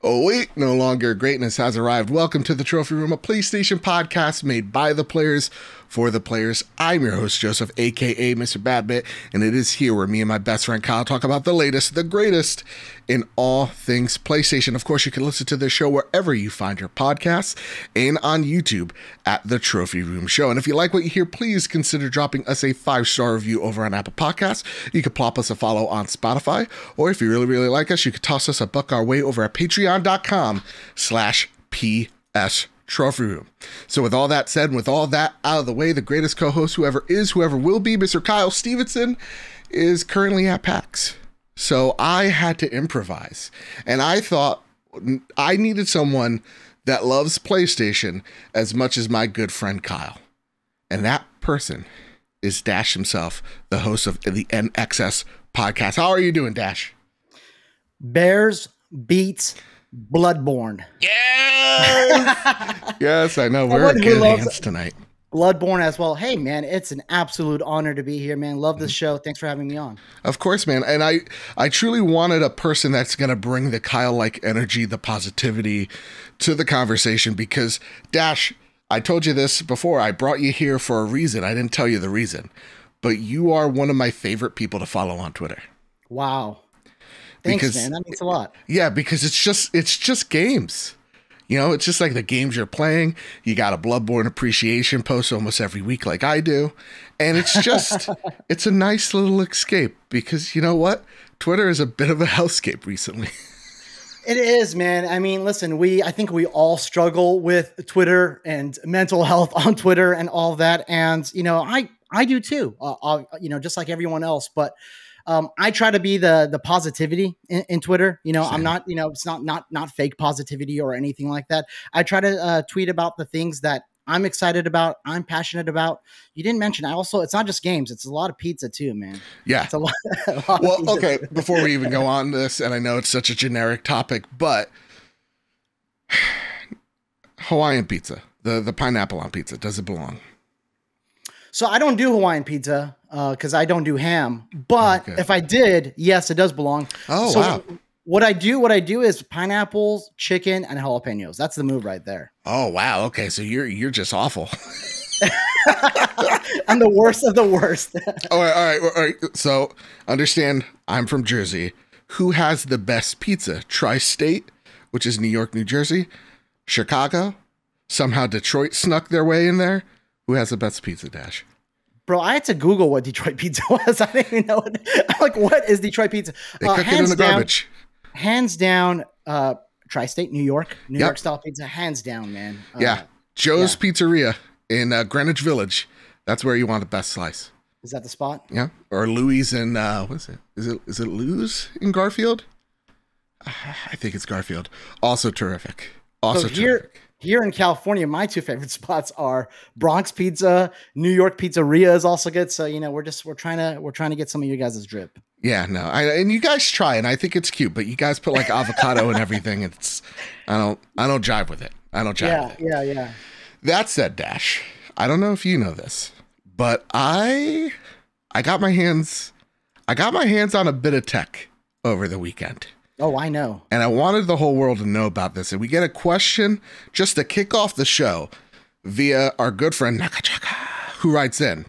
Oh wait, no longer greatness has arrived. Welcome to the Trophy Room, a PlayStation podcast made by the players for the players. I'm your host, Joseph, aka Mr. Badbit, and it is here where me and my best friend Kyle talk about the latest, the greatest in all things PlayStation. Of course, you can listen to this show wherever you find your podcasts and on YouTube at the Trophy Room Show. And if you like what you hear, please consider dropping us a 5-star review over on Apple Podcasts. You can plop us a follow on Spotify, or if you really like us, you could toss us a buck our way over at patreon.com/PS Trophy Room. So with all that said, and with all that out of the way, the greatest co-host, whoever is, whoever will be, Mr. Kyle Stevenson, is currently at PAX. So I had to improvise. And I thought I needed someone that loves PlayStation as much as my good friend Kyle. And that person is Dash himself, the host of the NSX Podcast. How are you doing, Dash? Bears beats Bloodborne. Yes! Yes, I know. We're in good hands tonight. Bloodborne as well. Hey, man, it's an absolute honor to be here, man. Love this show. Thanks for having me on. Of course, man. And I truly wanted a person that's going to bring the Kyle-like energy, the positivity to the conversation because, Dash, I told you this before. I brought you here for a reason. I didn't tell you the reason. But you are one of my favorite people to follow on Twitter. Wow. Thanks, man. That means a lot. Yeah, because it's just games. You know, it's just like the games you're playing. You got a Bloodborne appreciation post almost every week like I do. And it's just, it's a nice little escape because you know what? Twitter is a bit of a hellscape recently. It is, man. I mean, listen, I think we all struggle with Twitter and mental health on Twitter and all that. And, you know, I do too, you know, just like everyone else. But I try to be the positivity in Twitter. You know, same. I'm not, you know, it's not fake positivity or anything like that. I try to tweet about the things that I'm excited about, I'm passionate about. You didn't mention, it's not just games. It's a lot of pizza too, man. Yeah. It's a lot well, okay. Before we even go on this, and I know it's such a generic topic, but Hawaiian pizza, the pineapple on pizza, does it belong? So I don't do Hawaiian pizza because I don't do ham. But if I did, yes, it does belong. Oh, so wow. What I do is pineapples, chicken, and jalapenos. That's the move right there. Oh, wow. Okay, so you're just awful. I'm the worst of the worst. All right. So understand, I'm from Jersey. Who has the best pizza? Tri-State, which is New York, New Jersey, Chicago. Somehow Detroit snuck their way in there. Who has the best pizza, Dash? Bro, I had to Google what Detroit pizza was. I didn't even know it. I'm like, what is Detroit pizza? They cook it in the garbage. Hands down, Tri-State, New York style pizza. Hands down, man. Yeah. Joe's Pizzeria in Greenwich Village. That's where you want the best slice. Is that the spot? Yeah. Or Louis in, what is it? Is it Lou's in Garfield? I think it's Garfield. Also terrific. Terrific. Here in California, my two favorite spots are Bronx Pizza, New York Pizzeria is also good. So, you know, we're trying to get some of you guys' drip. Yeah, no, and you guys try, and I think it's cute, but you guys put like avocado and everything. I don't jive with it. I don't jive with it. Yeah. That said, Dash, I don't know if you know this, but I got my hands on a bit of tech over the weekend. Oh, I know. And I wanted the whole world to know about this. And we get a question just to kick off the show via our good friend Nakachaka, who writes in,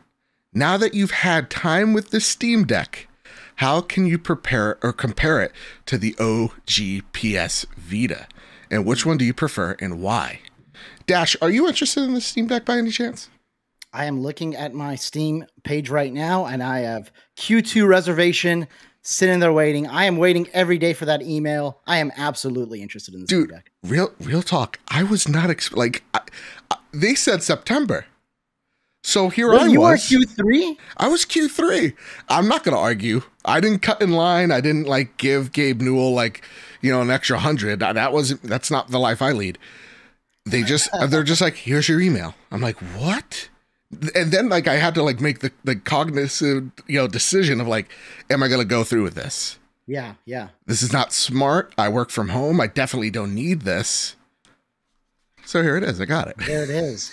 now that you've had time with the Steam Deck, how can you prepare or compare it to the OG PS Vita? And which one do you prefer and why? Dash, are you interested in the Steam Deck by any chance? I am looking at my Steam page right now, and I have Q2 reservation sitting there waiting. I am waiting every day for that email. I am absolutely interested in this. Dude, feedback. Real talk. I was not they said September. So here I was. You were Q3? I was Q3. I'm not going to argue. I didn't cut in line. I didn't give Gabe Newell an extra 100. That's not the life I lead. They're just like, here's your email. I'm like, what? And then I had to make the cognitive decision of am I going to go through with this? Yeah. This is not smart. I work from home. I definitely don't need this. So here it is. I got it. There it is.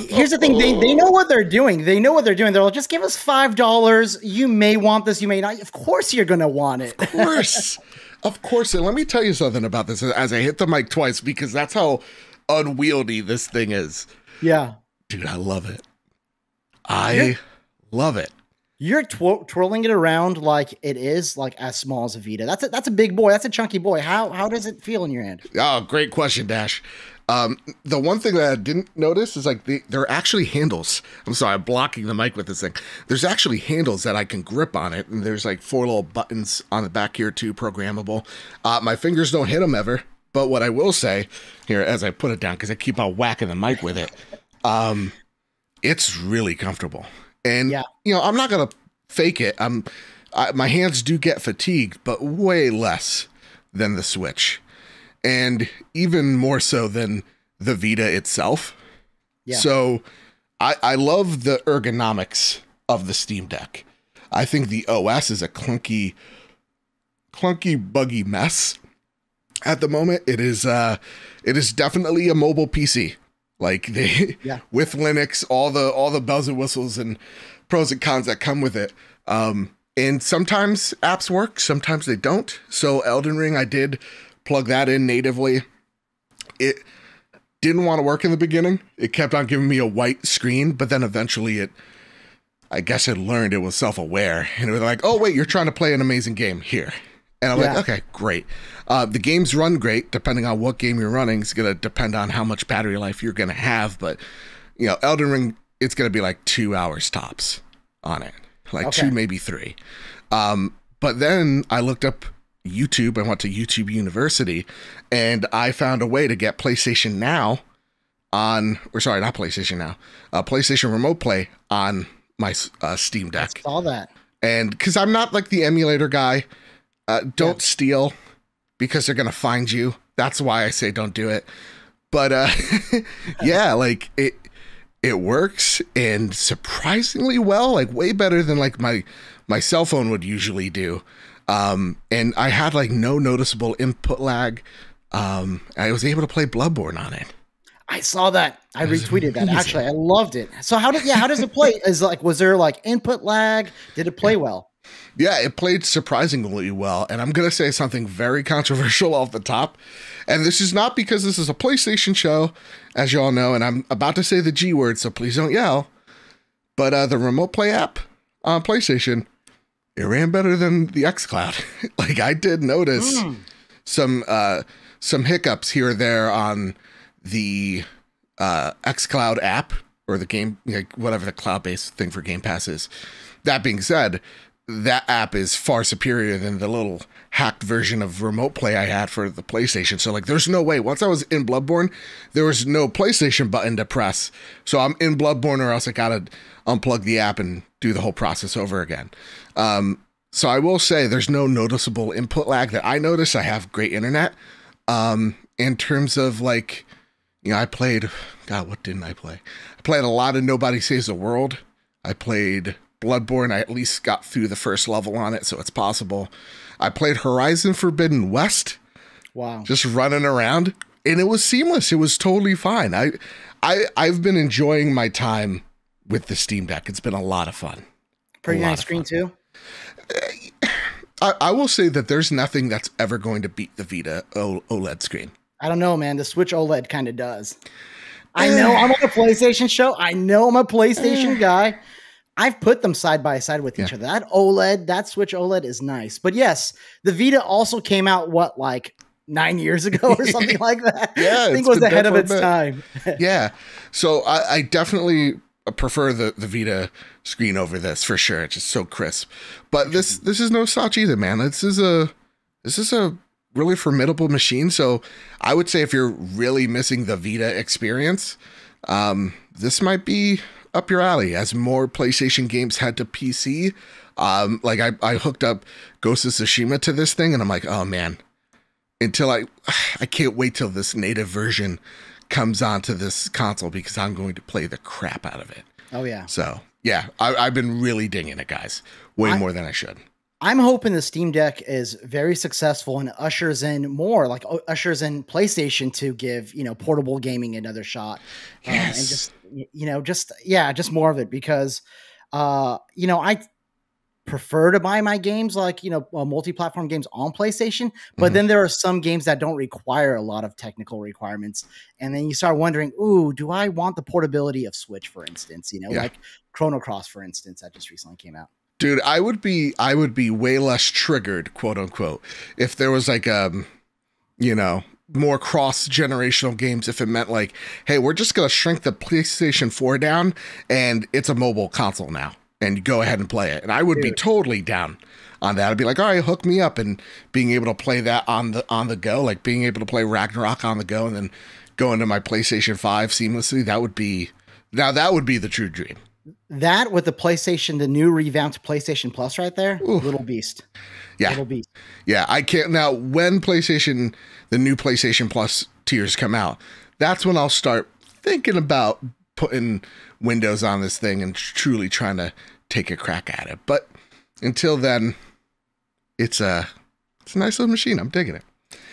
Here's the thing. They know what they're doing. They're like, just give us $5. You may want this. You may not. Of course you're going to want it. Of course. Of course. And let me tell you something about this as I hit the mic twice, because that's how unwieldy this thing is. Yeah. Dude, I love it. I love it. You're twirling it around like it is like as small as a Vita. That's a big boy. That's a chunky boy. How does it feel in your hand? Oh, great question, Dash. The one thing that I didn't notice is like there are actually handles. I'm sorry, I'm blocking the mic with this thing. There's actually handles that I can grip on it, and there's like 4 little buttons on the back here too, programmable. My fingers don't hit them ever, but what I will say here as I put it down, because I keep on whacking the mic with it, it's really comfortable. And you know, I'm not gonna fake it. My hands do get fatigued, but way less than the Switch, and even more so than the Vita itself. Yeah. So I love the ergonomics of the Steam Deck. I think the OS is a clunky, buggy mess at the moment. It is definitely a mobile PC. Like with Linux, all the bells and whistles and pros and cons that come with it. And sometimes apps work, sometimes they don't. So Elden Ring, I did plug that in natively. It didn't want to work in the beginning. It kept on giving me a white screen, but then eventually I guess it learned it was self-aware. And it was like, oh wait, you're trying to play an amazing game here. And I'm like, okay, great. The games run great, depending on what game you're running. It's going to depend on how much battery life you're going to have. But, you know, Elden Ring, it's going to be like 2 hours tops on it. Like 2, maybe 3. But then I looked up YouTube. I went to YouTube University, and I found a way to get PlayStation Now on, or sorry, not PlayStation Now, PlayStation Remote Play on my Steam Deck. I saw that. And because I'm not like the emulator guy, don't steal, because they're going to find you. That's why I say don't do it. But yeah, like it works, and surprisingly well, like way better than like my cell phone would usually do. And I had like no noticeable input lag. I was able to play Bloodborne on it. I saw that. I retweeted that. Actually, I loved it. So how does it play? Was there like input lag? Did it play well? Yeah, it played surprisingly well. And I'm going to say something very controversial off the top. And this is not because this is a PlayStation show, as you all know, and I'm about to say the G word, so please don't yell. But the Remote Play app on PlayStation, it ran better than the xCloud. Like, I did notice some hiccups here or there on the xCloud app, or the game, like whatever the cloud-based thing for Game Pass is. That being said, that app is far superior than the little hacked version of Remote Play I had for the PlayStation. So like, there's no way. Once I was in Bloodborne, there was no PlayStation button to press. So I'm in Bloodborne, or else I gotta unplug the app and do the whole process over again. So I will say there's no noticeable input lag that I notice. I have great internet. In terms of like, you know, I played, God, what didn't I play? I played a lot of Nobody Saves the World. I played Bloodborne. I at least got through the first level on it, so it's possible. I played Horizon Forbidden West. Wow. Just running around, and it was seamless. It was totally fine. I've been enjoying my time with the Steam Deck. It's been a lot of fun. Pretty nice screen too. I will say that there's nothing that's ever going to beat the Vita OLED screen. I don't know, man. The Switch OLED kind of does. I know I'm on a PlayStation show. I know I'm a PlayStation guy. I've put them side by side with each other. That Switch OLED is nice. But yes, the Vita also came out, like 9 years ago or something like that? Yeah. I think it was ahead of its time. Yeah. So I definitely prefer the Vita screen over this for sure. It's just so crisp. But this is no slouch either, man. This is a really formidable machine. So I would say if you're really missing the Vita experience, this might be up your alley. As more PlayStation games head to PC, like I hooked up Ghost of Tsushima to this thing, and I'm like, oh man, until I can't wait till this native version comes onto this console, because I'm going to play the crap out of it. Oh yeah. So yeah, I've been really dinging it, guys, way more than I should. I'm hoping the Steam Deck is very successful and ushers in PlayStation to give, portable gaming another shot. Yes. And just more of it, because, I prefer to buy my games like, multi-platform games on PlayStation, but then there are some games that don't require a lot of technical requirements. And then you start wondering, ooh, do I want the portability of Switch, for instance, like Chrono Cross, for instance, that just recently came out. Dude, I would be way less triggered, quote unquote, if there was like, more cross-generational games, if it meant like, hey, we're just going to shrink the PlayStation 4 down and it's a mobile console now and go ahead and play it. And I would be totally down on that. I'd be like, all right, hook me up, and being able to play that on the go, like being able to play Ragnarok on the go and then go into my PlayStation 5 seamlessly. That would be the true dream. That with the new revamped PlayStation Plus right there, Ooh. Little beast. Yeah. Little beast. Yeah, I can't. Now, when the new PlayStation Plus tiers come out, that's when I'll start thinking about putting Windows on this thing and truly trying to take a crack at it. But until then, it's a nice little machine. I'm digging it.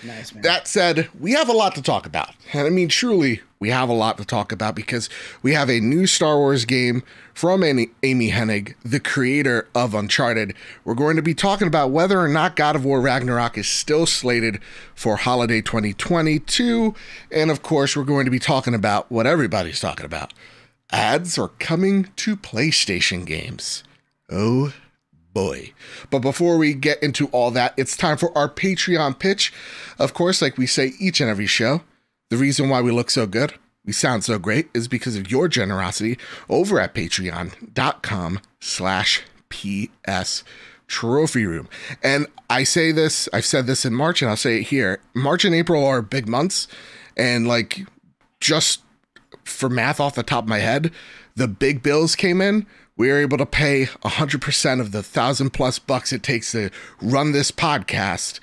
Nice, man. That said, we have a lot to talk about. And I mean, truly, we have a lot to talk about because we have a new Star Wars game from Amy Henigg, the creator of Uncharted. We're going to be talking about whether or not God of War Ragnarok is still slated for holiday 2022. And of course, we're going to be talking about what everybody's talking about. Ads are coming to PlayStation games. Oh, boy. But before we get into all that, it's time for our Patreon pitch. Of course, like we say each and every show, the reason why we look so good, we sound so great, is because of your generosity over at patreon.com/PS Trophy Room. And I say this, I've said this in March, and I'll say it here. March and April are big months, and like, just for math off the top of my head, the big bills came in. We were able to pay 100% of the $1,000+ it takes to run this podcast.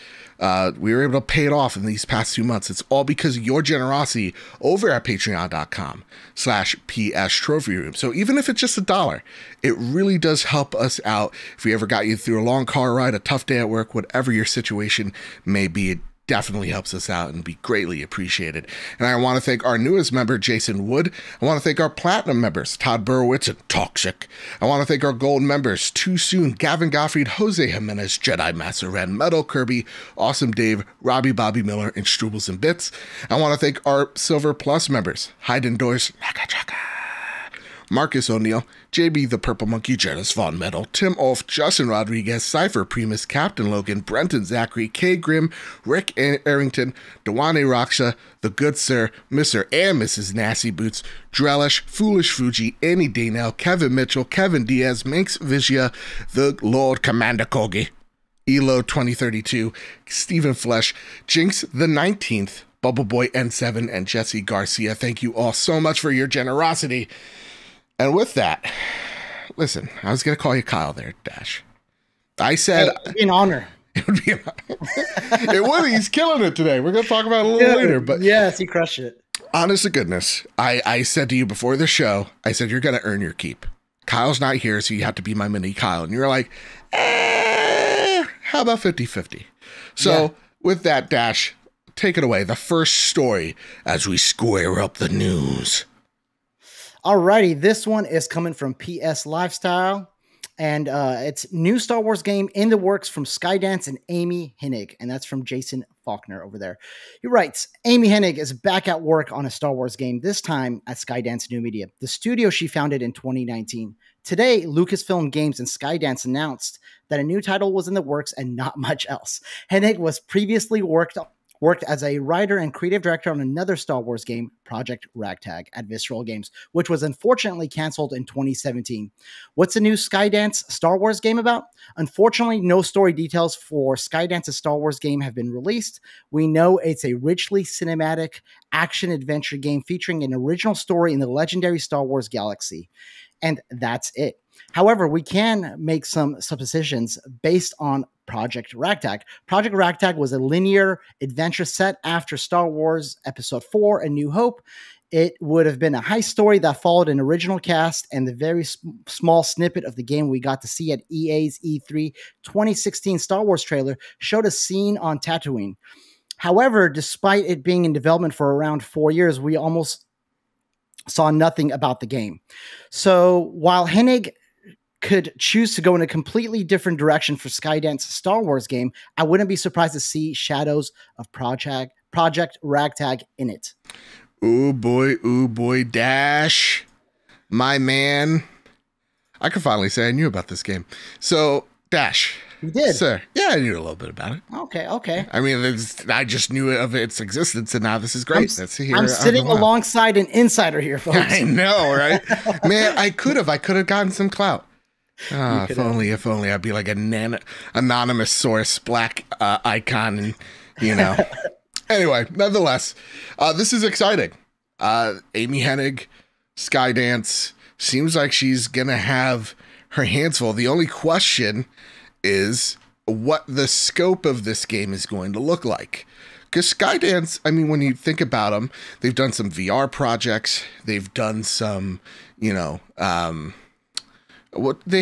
We were able to pay it off in these past 2 months. It's all because of your generosity over at patreon.com/PS Trophy Room. So even if it's just $1, it really does help us out. If we ever got you through a long car ride, a tough day at work, whatever your situation may be, it definitely helps us out and be greatly appreciated. And I want to thank our newest member, Jason Wood. I want to thank our platinum members, Todd Burowitz and Toxic. I want to thank our gold members, Too Soon, Gavin Gottfried, Jose Jimenez, Jedi Master Ren, Metal Kirby, Awesome Dave, Robbie Bobby Miller, and Strubles and Bits. I want to thank our Silver Plus members, Hayden Doors, Laka Chaka, Marcus O'Neill, JB the Purple Monkey, Janice Von Metal, Tim Ulf, Justin Rodriguez, Cypher Primus, Captain Logan, Brenton Zachary, K Grimm, Rick Arrington, Dewane Raksha, The Good Sir, Mr. and Mrs. Nasty Boots, Drellish, Foolish Fuji, Annie Daynell, Kevin Mitchell, Kevin Diaz, Manx Vigia, The Lord Commander Kogi, Elo 2032, Stephen Flesh, Jinx the 19th, Bubble Boy N7, and Jesse Garcia. Thank you all so much for your generosity. And with that, listen, I was going to call you Kyle there, Dash. I said... It would be an honor. It would be an honor. It would. He's killing it today. We're going to talk about it a little later. But yes, he crushed it. Honest to goodness, I said to you before the show, I said, you're going to earn your keep. Kyle's not here, so you have to be my mini Kyle. And you were like, how about 50-50? So with that, Dash, take it away. The first story as we square up the news. Alrighty, this one is coming from PS Lifestyle, and it's new Star Wars game in the works from Skydance and Amy Henigg, and that's from Jason Faulkner over there. He writes, Amy Henigg is back at work on a Star Wars game, this time at Skydance New Media, the studio she founded in 2019. Today, Lucasfilm Games and Skydance announced that a new title was in the works and not much else. Henigg was previously worked as a writer and creative director on another Star Wars game, Project Ragtag, at Visceral Games, which was unfortunately canceled in 2017. What's the new Skydance Star Wars game about? Unfortunately, no story details for Skydance's Star Wars game have been released. We know it's a richly cinematic action-adventure game featuring an original story in the legendary Star Wars galaxy. And that's it. However, we can make some suppositions based on Project Ragtag. Project Ragtag was a linear adventure set after Star Wars Episode 4, A New Hope. It would have been a heist story that followed an original cast, and the very small snippet of the game we got to see at EA's E3 2016 Star Wars trailer showed a scene on Tatooine. However, despite it being in development for around 4 years, we almost saw nothing about the game. So while Hennig could choose to go in a completely different direction for Skydance Star Wars game, I wouldn't be surprised to see Shadows of Project Ragtag in it. Ooh boy, Dash, my man. I can finally say I knew about this game. So, Dash. You did? Sir. Yeah, I knew a little bit about it. Okay. I mean, I just knew of its existence, and now this is great. I'm sitting alongside an insider here, folks. I know, right? Man, I could have gotten some clout. If only I'd be like an anonymous source, black icon, and Anyway, nonetheless, this is exciting. Amy Henigg, Skydance, seems like she's gonna have her hands full. The only question is what the scope of this game is going to look like. Because Skydance, I mean, when you think about them, they've done some VR projects. They've done some, they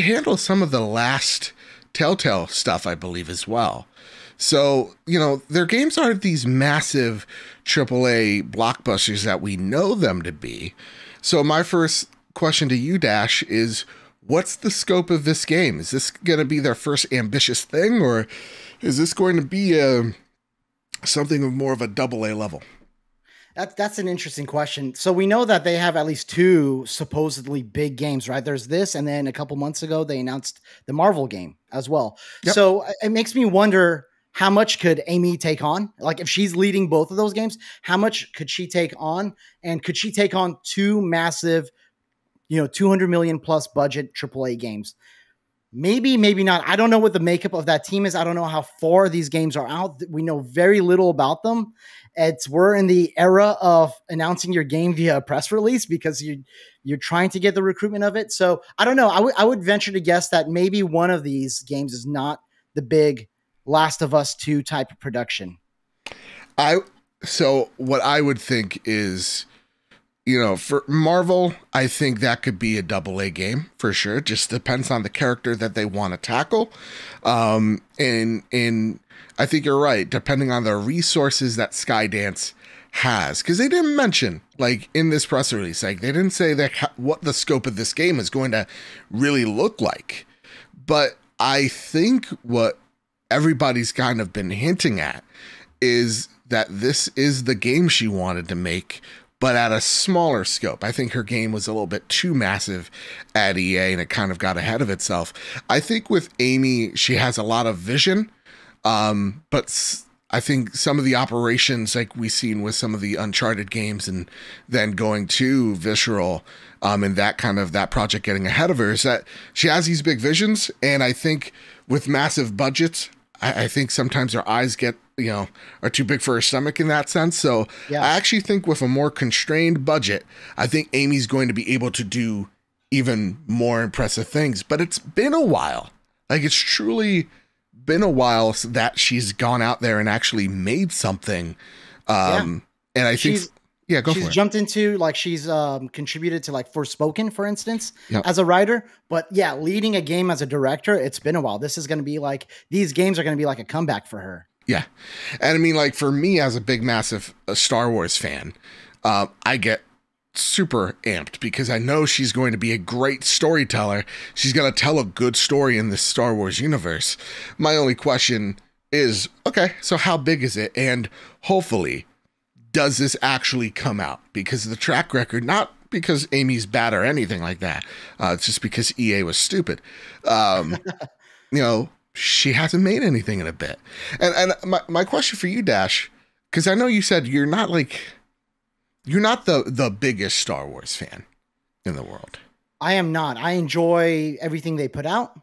handle some of the last Telltale stuff, I believe, as well. So, their games aren't these massive AAA blockbusters that we know them to be. So my first question to you, Dash, is what's the scope of this game? Is this going to be their first ambitious thing, or is this going to be something of more of a AA level? That's an interesting question. So we know that they have at least 2 supposedly big games, right? There's this, and then a couple months ago, they announced the Marvel game as well. Yep. So it makes me wonder, how much could Amy take on? Like, if she's leading both of those games, how much could she take on? And could she take on 2 massive, $200 million plus budget AAA games? Maybe, maybe not. I don't know what the makeup of that team is. I don't know how far these games are out. We know very little about them. We're in the era of announcing your game via a press release because you're trying to get the recruitment of it. So I don't know. I would venture to guess that maybe one of these games is not the big Last of Us 2 type of production. So what I would think is, for Marvel, I think that could be a AA game for sure. It just depends on the character that they want to tackle. And I think you're right, depending on the resources that Skydance has, because they didn't mention, like, in this press release, like, they didn't say that what the scope of this game is going to really look like. But I think what everybody's kind of been hinting at is that this is the game she wanted to make, but at a smaller scope. I think her game was a little bit too massive at EA, and it kind of got ahead of itself. I think with Amy, she has a lot of vision, but I think some of the operations, like we've seen with some of the Uncharted games, and then going to Visceral, and that project getting ahead of her, is that she has these big visions. And I think with massive budgets, I think sometimes her eyes are too big for her stomach in that sense. So yeah. I actually think with a more constrained budget, I think Amy's going to be able to do even more impressive things. But it's been a while. Like, it's truly been a while that she's gone out there and actually made something. And I think... She's jumped into, like, she's contributed to, like, Forspoken, for instance, as a writer. But yeah, leading a game as a director, it's been a while. This is going to be like, these games are going to be like a comeback for her. Yeah. And I mean, like, for me as a big, massive Star Wars fan, I get super amped because I know she's going to be a great storyteller. She's going to tell a good story in this Star Wars universe. My only question is, okay, so how big is it? And hopefully, does this actually come out? Because of the track record, not because Amy's bad or anything like that. It's just because EA was stupid. She hasn't made anything in a bit. And my question for you, Dash, because I know you said you're not the biggest Star Wars fan in the world. I am not. I enjoy everything they put out,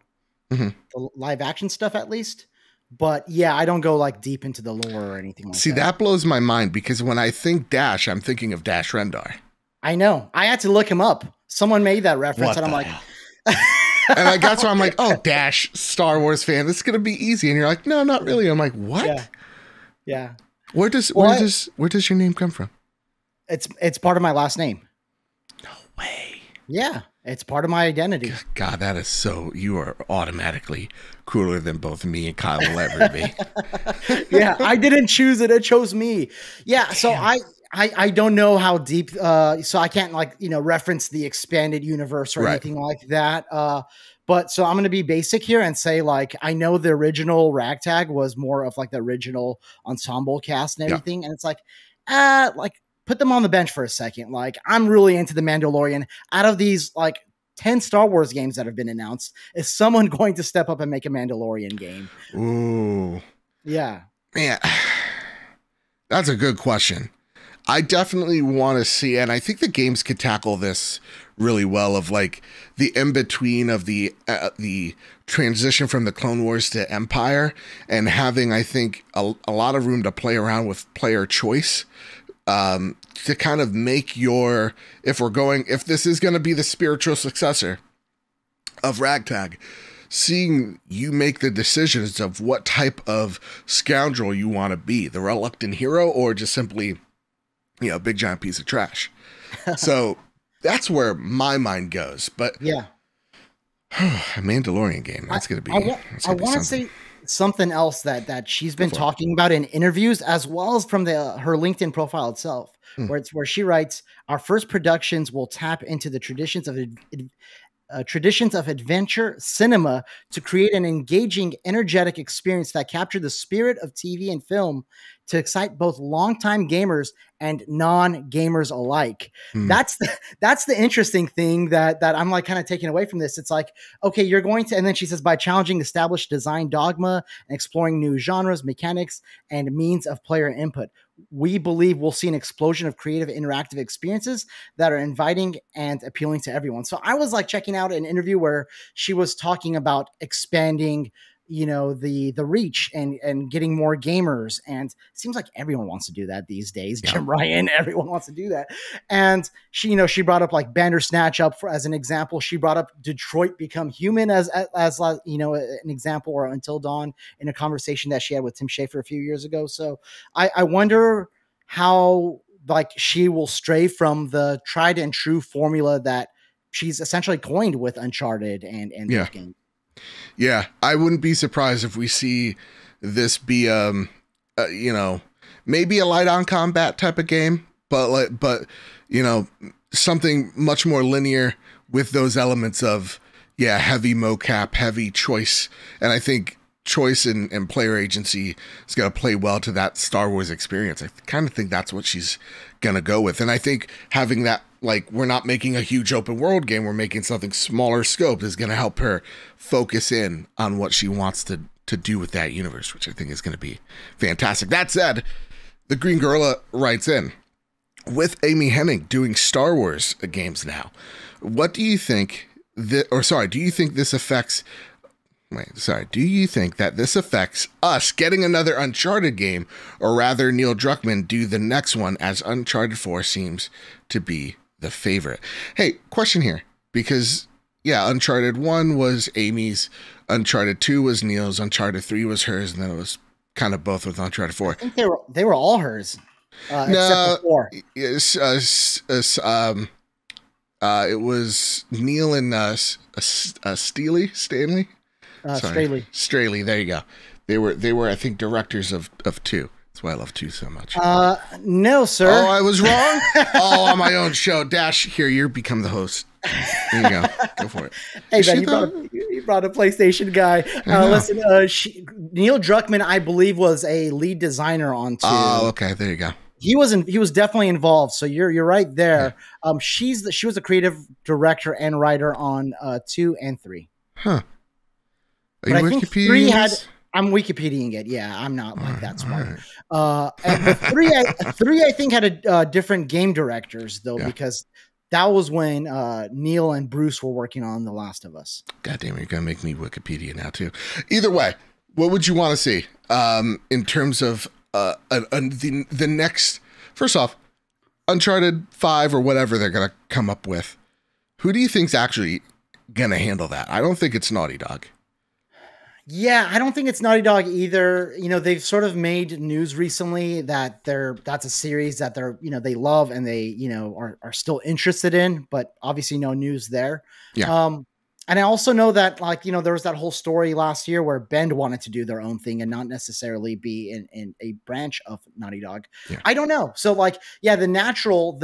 the live action stuff at least. But yeah, I don't go like deep into the lore or anything like that. See, that blows my mind because when I think Dash, I'm thinking of Dash Rendar. I know. I had to look him up. Someone made that reference, and I'm like, and that's why I'm like, oh, Dash, Star Wars fan. This is gonna be easy. And you're like, no, not really. I'm like, what? Yeah. Where does your name come from? It's part of my last name. No way. Yeah. It's part of my identity. God, that is so... You are automatically cooler than both me and Kyle will ever be. Yeah, I didn't choose it. It chose me. Yeah, damn. So I don't know how deep... so I can't, reference the expanded universe or anything like that. But so I'm going to be basic here and say, like, I know the original Ragtag was more of like the original ensemble cast and everything. And it's like put them on the bench for a second. Like, I'm really into the Mandalorian. Out of these like 10 Star Wars games that have been announced, is someone going to step up and make a Mandalorian game? Ooh. Yeah. Man, that's a good question. I definitely want to see, and I think the games could tackle this really well, of like the in-between of the transition from the Clone Wars to Empire, and having, I think, a lot of room to play around with player choice, to kind of make your, if this is going to be the spiritual successor of Ragtag, seeing you make the decisions of what type of scoundrel you want to be, the reluctant hero, or just simply, big giant piece of trash. So that's where my mind goes. But yeah, a Mandalorian game. That's going to be. I want to say something else that she's been talking about in interviews, as well as from her LinkedIn profile itself, where she writes, "Our first productions will tap into the traditions of adventure cinema to create an engaging, energetic experience that capture the spirit of TV and film to excite both longtime gamers and non-gamers alike." That's the interesting thing that I'm like kind of taking away from this. It's like, okay, you're going to, and then she says, by challenging established design dogma and exploring new genres, mechanics, and means of player input, we believe we'll see an explosion of creative interactive experiences that are inviting and appealing to everyone. So I was like checking out an interview where she was talking about expanding, the reach and getting more gamers. And it seems like everyone wants to do that these days. Yeah. Jim Ryan, everyone wants to do that. And she brought up like Bandersnatch as an example. She brought up Detroit Become Human as an example, or Until Dawn, in a conversation that she had with Tim Schafer a few years ago. So I wonder how like she will stray from the tried and true formula that she's essentially coined with Uncharted and those games. Yeah, I wouldn't be surprised if we see this be, maybe a light on combat type of game, but something much more linear with those elements of, heavy mocap, heavy choice. And I think choice and player agency is going to play well to that Star Wars experience. I kind of think that's what she's going to go with. And I think having that, like, we're not making a huge open world game, we're making something smaller scoped, is going to help her focus in on what she wants to do with that universe, which I think is going to be fantastic. That said, the Green Gorilla writes in, with Amy Henigg doing Star Wars games now, what do you think do you think this affects us getting another Uncharted game, or rather Neil Druckmann do the next one, as Uncharted 4 seems to be the favorite? Hey, question here, because Uncharted 1 was Amy's, Uncharted 2 was Neil's, Uncharted 3 was hers, and then it was kind of both with Uncharted 4. I think they were all hers. Except for 4. It was Neil and Stanley. Straley, there you go. They were I think directors of 2. That's why I love 2 so much. No, sir. Oh, I was wrong. On my own show. Dash, here, you become the host. There you go. Go for it. Hey, Ben, you brought a PlayStation guy. Listen, Neil Druckmann, I believe, was a lead designer on 2. Oh, okay. There you go. He was definitely involved. So you're right there. Yeah. She was a creative director and writer on 2 and 3. Huh. But I think 3 had. I'm Wikipediaing it. Yeah, I'm not like that smart. Right. And 3 I think had different game directors though, because that was when Neil and Bruce were working on The Last of Us. God damn it, you're gonna make me Wikipedia now too. Either way, what would you want to see in terms of the next? First off, Uncharted 5 or whatever they're gonna come up with. Who do you think's actually gonna handle that? I don't think it's Naughty Dog. Yeah, I don't think it's Naughty Dog either. They've sort of made news recently that that's a series that they love and they, are still interested in, but obviously no news there. Yeah. And I also know that, like, there was that whole story last year where Bend wanted to do their own thing and not necessarily be in a branch of Naughty Dog. Yeah. I don't know. So, like, yeah, the natural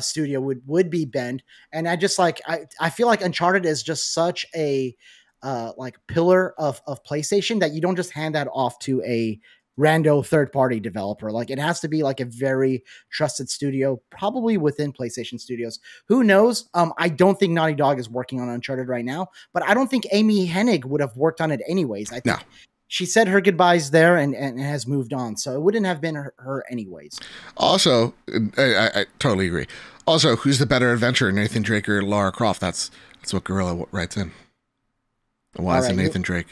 studio would be Bend. And I just I feel like Uncharted is just such a like pillar of PlayStation that you don't just hand that off to a rando third-party developer. Like, it has to be like a very trusted studio, probably within PlayStation Studios. Who knows? I don't think Naughty Dog is working on Uncharted right now, but I don't think Amy Hennig would have worked on it anyways. I think she said her goodbyes there and has moved on, so it wouldn't have been her anyways. Also, I totally agree. Also, who's the better adventurer, Nathan Drake or Lara Croft? That's what Gorilla writes in. Why is it Nathan Drake?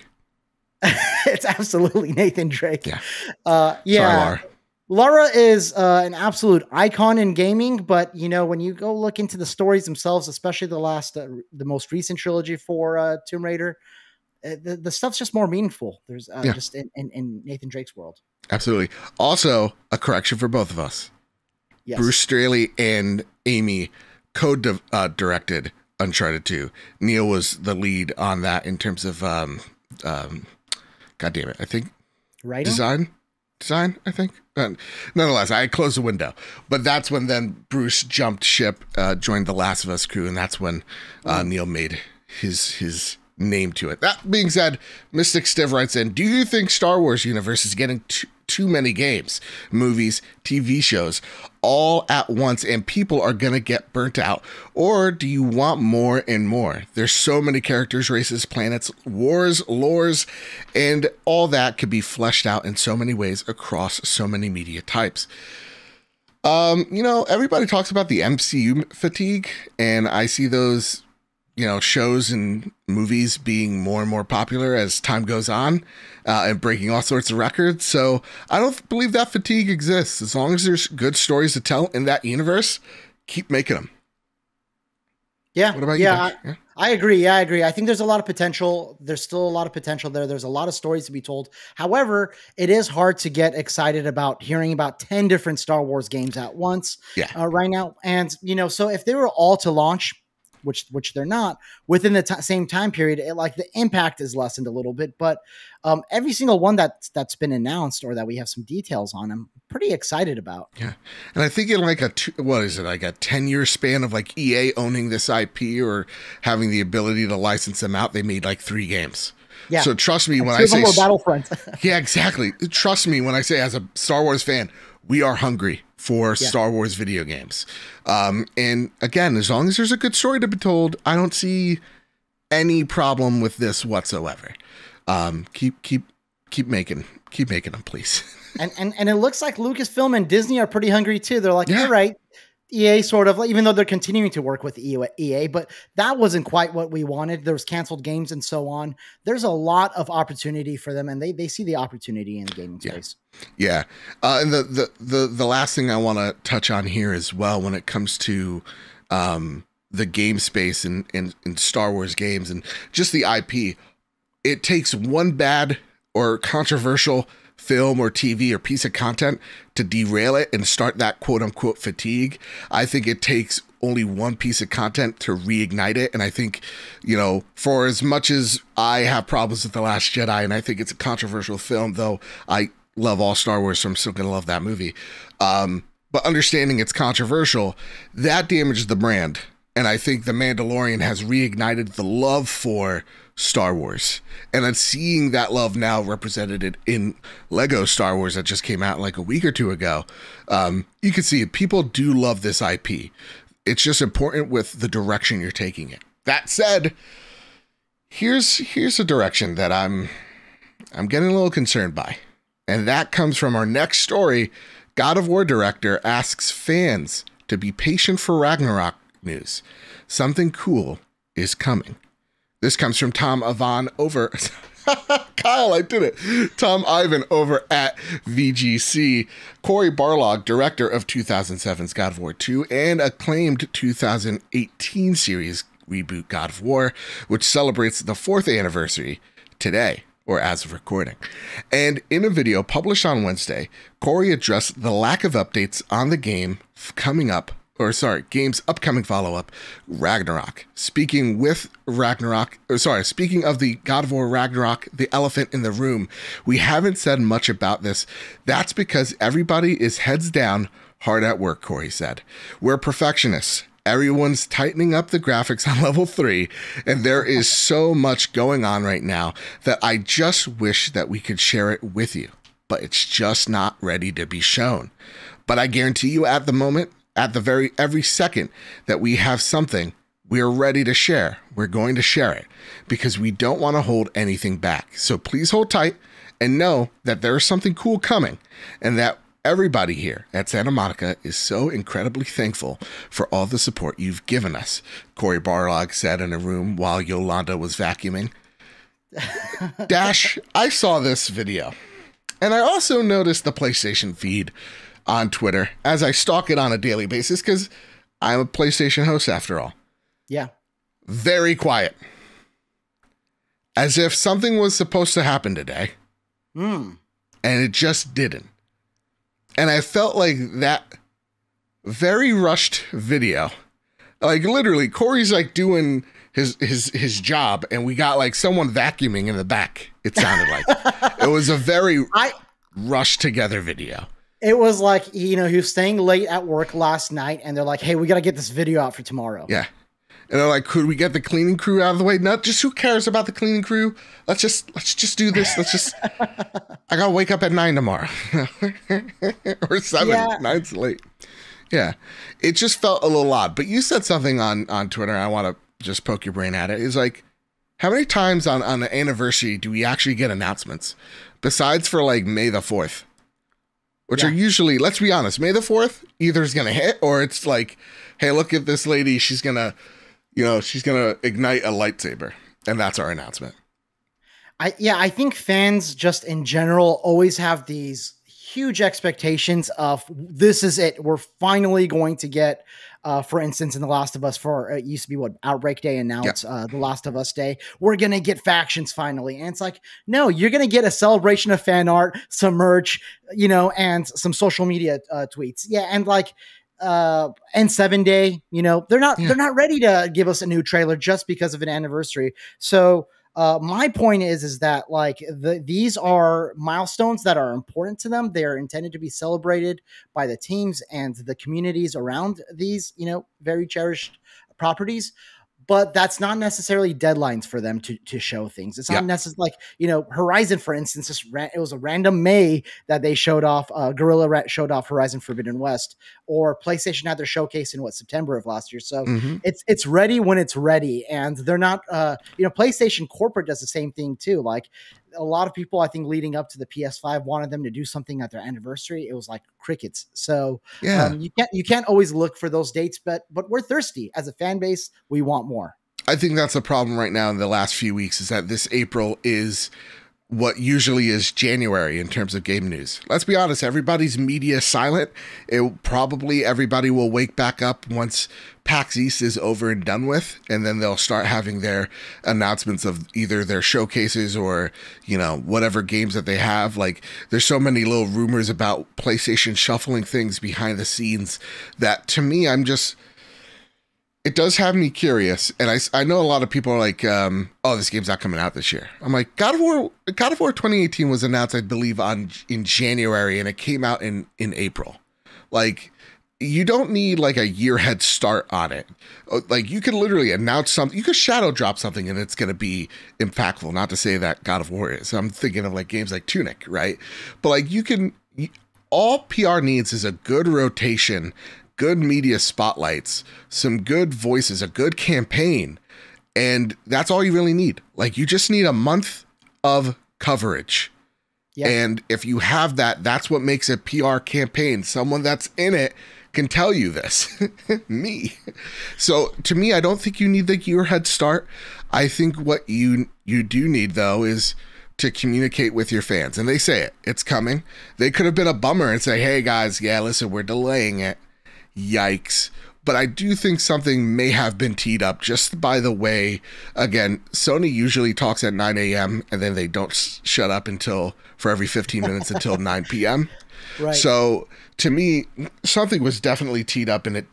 It's absolutely Nathan Drake. Yeah. Sorry, Lara is an absolute icon in gaming, but when you go look into the stories themselves, especially the most recent trilogy for Tomb Raider, the stuff's just more meaningful. There's just in Nathan Drake's world. Absolutely. Also, a correction for both of us. Yes. Bruce Straley and Amy co-directed Uncharted 2. Neil was the lead on that in terms of God damn it, I think design, I think. Nonetheless, I closed the window. But that's when then Bruce jumped ship, joined the Last of Us crew, and that's when Neil made his name to it. That being said, Mystic Stiv writes in, do you think Star Wars universe is getting too many games, movies, TV shows, all at once, and people are going to get burnt out? Or do you want more and more? There's so many characters, races, planets, wars, lores, and all that could be fleshed out in so many ways across so many media types. Everybody talks about the MCU fatigue, and I see those shows and movies being more and more popular as time goes on, and breaking all sorts of records. So I don't believe that fatigue exists. As long as there's good stories to tell in that universe, keep making them. Yeah. What about you? I agree. I think there's a lot of potential. There's still a lot of potential there. There's a lot of stories to be told. However, it is hard to get excited about hearing about 10 different Star Wars games at once right now. And, so if they were all to launch, which they're not, within the same time period, the impact is lessened a little bit. But every single one that's been announced or that we have some details on, I'm pretty excited about. Yeah, and I think in like a 10-year span of like EA owning this IP or having the ability to license them out, they made like 3 games. Yeah. So trust me when I say Battlefront. Yeah, exactly. Trust me when I say, as a Star Wars fan, we are hungry for Star Wars video games. And again, as long as there's a good story to be told, I don't see any problem with this whatsoever. Keep making them, please. and it looks like Lucasfilm and Disney are pretty hungry too. They're like, all right, EA sort of, even though they're continuing to work with EA, but that wasn't quite what we wanted. There was canceled games and so on. There's a lot of opportunity for them, and they see the opportunity in the gaming space. Yeah. And the last thing I want to touch on here as well, when it comes to the game space in Star Wars games and just the IP, it takes one bad or controversial film or TV or piece of content to derail it and start that quote unquote fatigue. I think it takes only one piece of content to reignite it. And I think, for as much as I have problems with The Last Jedi, and I think it's a controversial film, though I love all Star Wars, so I'm still going to love that movie. But understanding it's controversial, that damaged the brand. And I think The Mandalorian has reignited the love for Star Wars. And then seeing that love now represented in Lego Star Wars that just came out like a week or two ago, you can see it. People do love this IP. It's just important with the direction you're taking it. That said, here's a direction that I'm getting a little concerned by. And that comes from our next story. God of War director asks fans to be patient for Ragnarok news. Something cool is coming. This comes from Tom Ivan over Kyle, I did it. Tom Ivan over at VGC. Cory Barlog, director of 2007's God of War 2 and acclaimed 2018 series reboot God of War, which celebrates the 4th anniversary today, or as of recording. And in a video published on Wednesday, Cory addressed the lack of updates on the game coming up game's upcoming follow-up, Ragnarok. Speaking of the God of War Ragnarok, the elephant in the room, we haven't said much about this. That's because everybody is heads down, hard at work, Corey said. We're perfectionists. Everyone's tightening up the graphics on level 3, and there is so much going on right now that I just wish that we could share it with you, but it's just not ready to be shown. But I guarantee you at the moment, every second that we have something we're ready to share, we're going to share it because we don't want to hold anything back. So please hold tight and know that there is something cool coming, and that everybody here at Santa Monica is so incredibly thankful for all the support you've given us, Corey Barlog said in a room while Yolanda was vacuuming. Dash, I saw this video, and I also noticed the PlayStation feed on Twitter as I stalk it on a daily basis because I'm a PlayStation host after all. Yeah. Very quiet. As if something was supposed to happen today. And it just didn't. And I felt like that very rushed video, like literally Corey's like doing his job and we got like someone vacuuming in the back. It sounded like it was a very rushed together video. It was like, he was staying late at work last night and they're like, hey, we got to get this video out for tomorrow. Yeah. And they're like, could we get the cleaning crew out of the way? Not just who cares about the cleaning crew. Let's just do this. I got to wake up at 9 tomorrow or 7. Yeah. 9's late. Yeah. It just felt a little odd, but you said something on Twitter. I want to just poke your brain at it. It's like, how many times on the anniversary do we actually get announcements besides for like May the 4th? Which are usually, let's be honest, May the 4th either is going to hit or it's like, hey, look at this lady. She's going to ignite a lightsaber. And that's our announcement. I think fans just in general always have these huge expectations of this is it. We're finally going to get, for instance, in The Last of Us, it used to be Outbreak Day, and now it's The Last of Us Day. We're going to get factions finally. And it's like, no, you're going to get a celebration of fan art, some merch, and some social media tweets. Yeah. And like, and 7 Day, they're not ready to give us a new trailer just because of an anniversary. So my point is that like these are milestones that are important to them. They are intended to be celebrated by the teams and the communities around these, very cherished properties. But that's not necessarily deadlines for them to show things. It's not necessarily like, Horizon, for instance, it was a random May that they showed off, Guerrilla showed off Horizon Forbidden West, or PlayStation had their showcase in September of last year. So it's ready when it's ready. And they're not, PlayStation corporate does the same thing too. Like a lot of people, I think leading up to the PS5 wanted them to do something at their anniversary. It was like crickets. So you can't always look for those dates, but we're thirsty as a fan base. We want more. I think that's a problem right now in the last few weeks is that this April is what usually is January in terms of game news. Let's be honest, everybody's media silent. Everybody will wake back up once PAX East is over and done with, and then they'll start having their announcements of either their showcases or, whatever games that they have. Like, there's so many little rumors about PlayStation shuffling things behind the scenes that, to me, it does have me curious. And I know a lot of people are like, this game's not coming out this year. I'm like, God of War 2018 was announced, I believe, in January, and it came out in April. Like, you don't need like a year head start on it. Like, you could literally announce something. You could shadow drop something and it's going to be impactful. Not to say that God of War is. I'm thinking of like games like Tunic, right? But like all PR needs is a good rotation, good media spotlights, some good voices, a good campaign. And that's all you really need. Like, you just need a month of coverage. Yeah. And if you have that, that's what makes a PR campaign. Someone that's in it can tell you this. Me. So to me, I don't think you need the year head start. I think what you do need, though, is to communicate with your fans. And they say it. It's coming. They could have been a bummer and say, hey, guys, listen, we're delaying it. Yikes. But I do think something may have been teed up just by the way, again, Sony usually talks at 9 a.m. and then they don't shut up for every 15 minutes until 9 p.m. Right. So to me, something was definitely teed up, and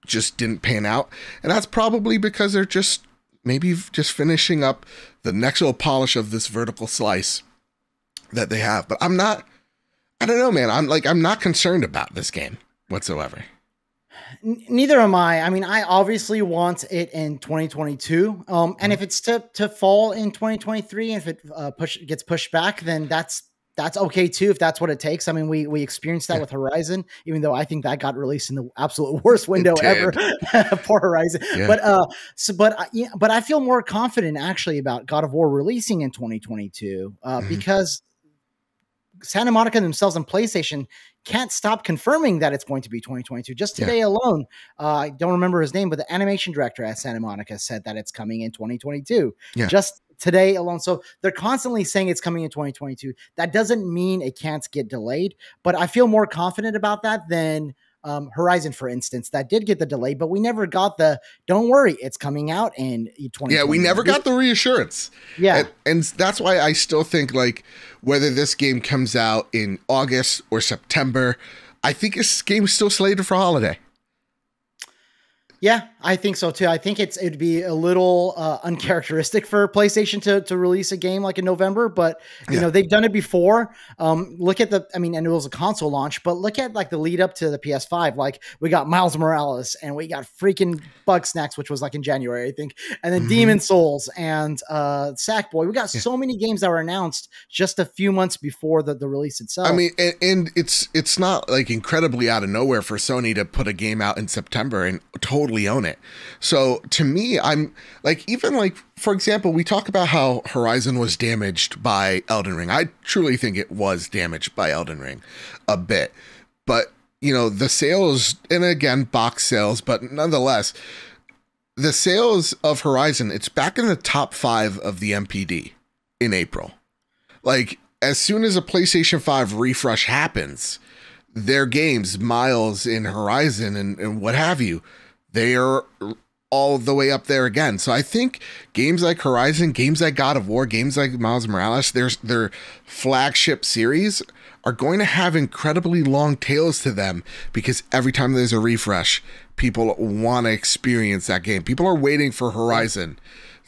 just didn't pan out. And that's probably because they're just finishing up the next little polish of this vertical slice that they have. But I don't know, man. I'm not concerned about this game whatsoever. Neither am I. I mean, I obviously want it in 2022. And if it's to fall in 2023, and if it gets pushed back, then that's okay too, if that's what it takes. I mean, we experienced that with Horizon, even though I think that got released in the absolute worst window ever for Horizon. Yeah. But I feel more confident actually about God of War releasing in 2022 because Santa Monica themselves and PlayStation can't stop confirming that it's going to be 2022. Just today alone, I don't remember his name, but the animation director at Santa Monica said that it's coming in 2022. Yeah. Just today alone. So they're constantly saying it's coming in 2022. That doesn't mean it can't get delayed, but I feel more confident about that than Horizon, for instance, that did get the delay, but we never got don't worry, it's coming out in 2020. Yeah, we never got the reassurance. Yeah. And that's why I still think, like, whether this game comes out in August or September, I think this game's still slated for holiday. Yeah, I think so too. I think it'd be a little uncharacteristic for PlayStation to release a game like in November, but you know, they've done it before. Look at and it was a console launch, but look at like the lead up to the PS5. Like we got Miles Morales and we got freaking Bugsnax, which was like in January, I think, and then Demon Souls and Sackboy. We got so many games that were announced just a few months before the release itself. I mean, and it's not like incredibly out of nowhere for Sony to put a game out in September and totally own it. So to me, I'm like, even like, for example, we talk about how Horizon was damaged by Elden Ring. I truly think it was damaged by Elden Ring a bit, but you know, the sales, and again, box sales, but nonetheless, the sales of Horizon, it's back in the top 5 of the MPD in April. Like, as soon as a PlayStation 5 refresh happens, their games, Miles in Horizon and what have you, they are all the way up there again. So I think games like Horizon, games like God of War, games like Miles Morales, their flagship series are going to have incredibly long tails to them, because every time there's a refresh, people want to experience that game. People are waiting for Horizon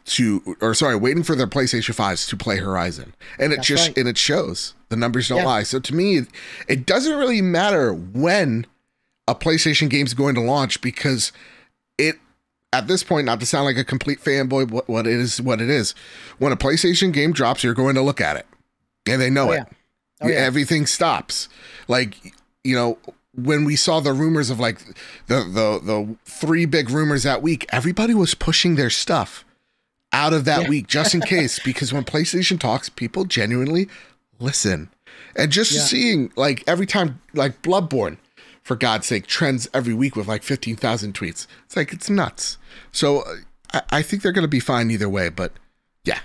waiting for their PlayStation 5s to play Horizon. And and it shows. The numbers don't lie. So to me, it doesn't really matter when a PlayStation game is going to launch, because at this point, not to sound like a complete fanboy, what it is, when a PlayStation game drops, you're going to look at it, and they know it. Everything stops. Like, you know, when we saw the rumors of like the 3 big rumors that week, everybody was pushing their stuff out of that week just in case, because when PlayStation talks, people genuinely listen. And just seeing, like, every time, like Bloodborne, for God's sake, trends every week with like 15,000 tweets. It's like, it's nuts. So I think they're going to be fine either way, but yeah.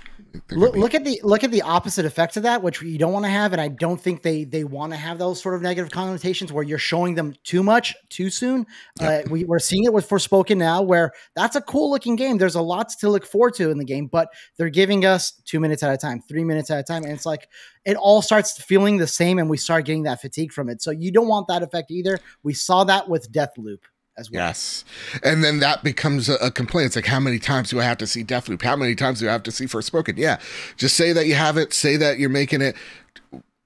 Look at the opposite effect of that, which you don't want to have. And I don't think they want to have those sort of negative connotations where you're showing them too much too soon. We're seeing it with Forspoken now, where that's a cool looking game. There's a lot to look forward to in the game, but they're giving us 2 minutes at a time, 3 minutes at a time. And it's like, it all starts feeling the same, and we start getting that fatigue from it. So you don't want that effect either. We saw that with Deathloop as well. Yes. And then that becomes a complaint. It's like, how many times do I have to see Deathloop? How many times do I have to see Forspoken? Yeah. Just say that you have it. Say that you're making it.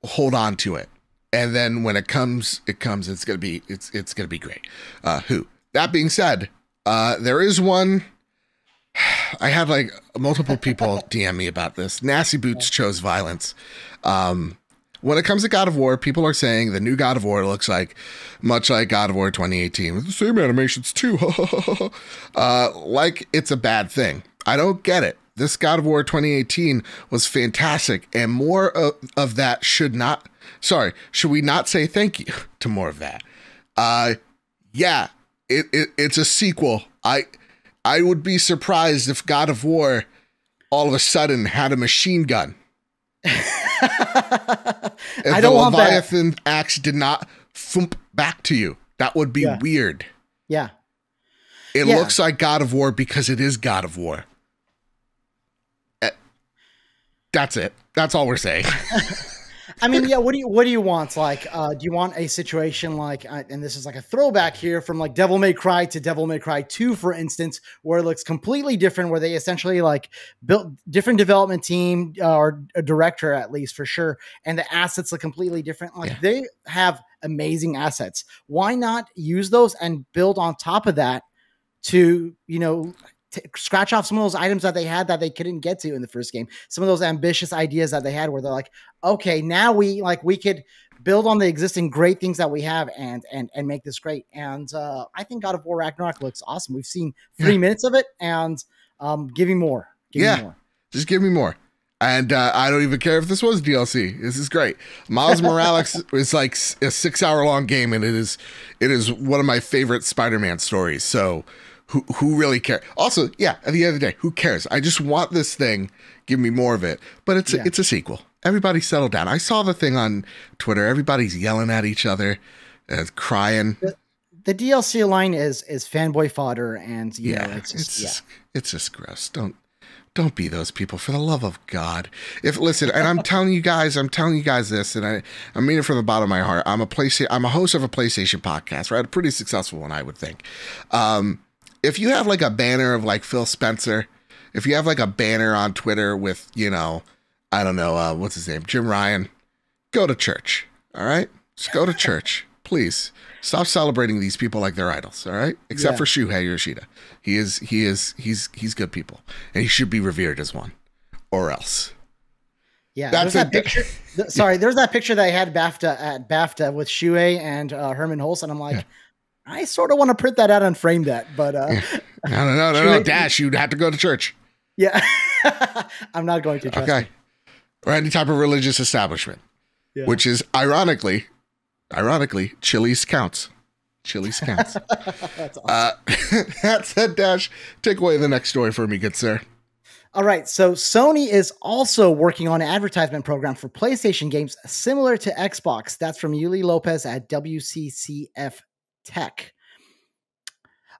Hold on to it. And then when it comes. It's going to be, it's going to be great. That being said, there is one. I had like multiple people DM me about this. Nasty Boots chose violence. When it comes to God of War, people are saying the new God of War looks like much like God of War 2018 with the same animations too. Like it's a bad thing. I don't get it. This God of War 2018 was fantastic, and more of that should we not say thank you to more of that? Yeah, it's a sequel. I would be surprised if God of War all of a sudden had a machine gun. If the Leviathan axe did not thump back to you, that would be weird. Yeah. It looks like God of War because it is God of War. That's it. That's all we're saying. I mean, yeah. What do you want? Like, do you want a situation like, and this is like a throwback here from like Devil May Cry to Devil May Cry 2, for instance, where it looks completely different, where they essentially like built different development team or a director at least for sure, and the assets look completely different. Like they have amazing assets. Why not use those and build on top of that to, scratch off some of those items that they had that they couldn't get to in the first game. Some of those ambitious ideas that they had where they're like, okay, now we could build on the existing great things that we have and make this great. And I think God of War Ragnarok looks awesome. We've seen 3 minutes of it, and give me more. Give me more. Just give me more. And I don't even care if this was DLC. This is great. Miles Morales is like a 6-hour long game, and it is one of my favorite Spider-Man stories. So who really cares? Also, at the end of the day, who cares? I just want this thing. Give me more of it. But it's a sequel. Everybody settle down. I saw the thing on Twitter. Everybody's yelling at each other, crying. The DLC line is fanboy fodder, and it's just gross. Don't be those people, for the love of God. And I'm telling you guys this, and I mean it from the bottom of my heart. I'm a host of a PlayStation podcast, right? A pretty successful one, I would think. If you have like a banner of like Phil Spencer, if you have like a banner on Twitter with, I don't know, what's his name? Jim Ryan, go to church. All right. Just go to church, please. Stop celebrating these people like they're idols. All right. Except for Shuhei Yoshida. He's good people, and he should be revered as one, or else. Yeah. There's that picture. There's that picture that I had at BAFTA with Shuhei and Herman Hulst. And I'm like, I sort of want to print that out and frame that, but no, Dash, you'd have to go to church. Yeah, I'm not going to. Trust me. Or any type of religious establishment, which is ironically, Chili's counts. Chili's counts. That's awesome. That said, Dash, take away the next story for me, good sir. All right, so Sony is also working on an advertisement program for PlayStation games similar to Xbox. That's from Yuli Lopez at WCCF Tech.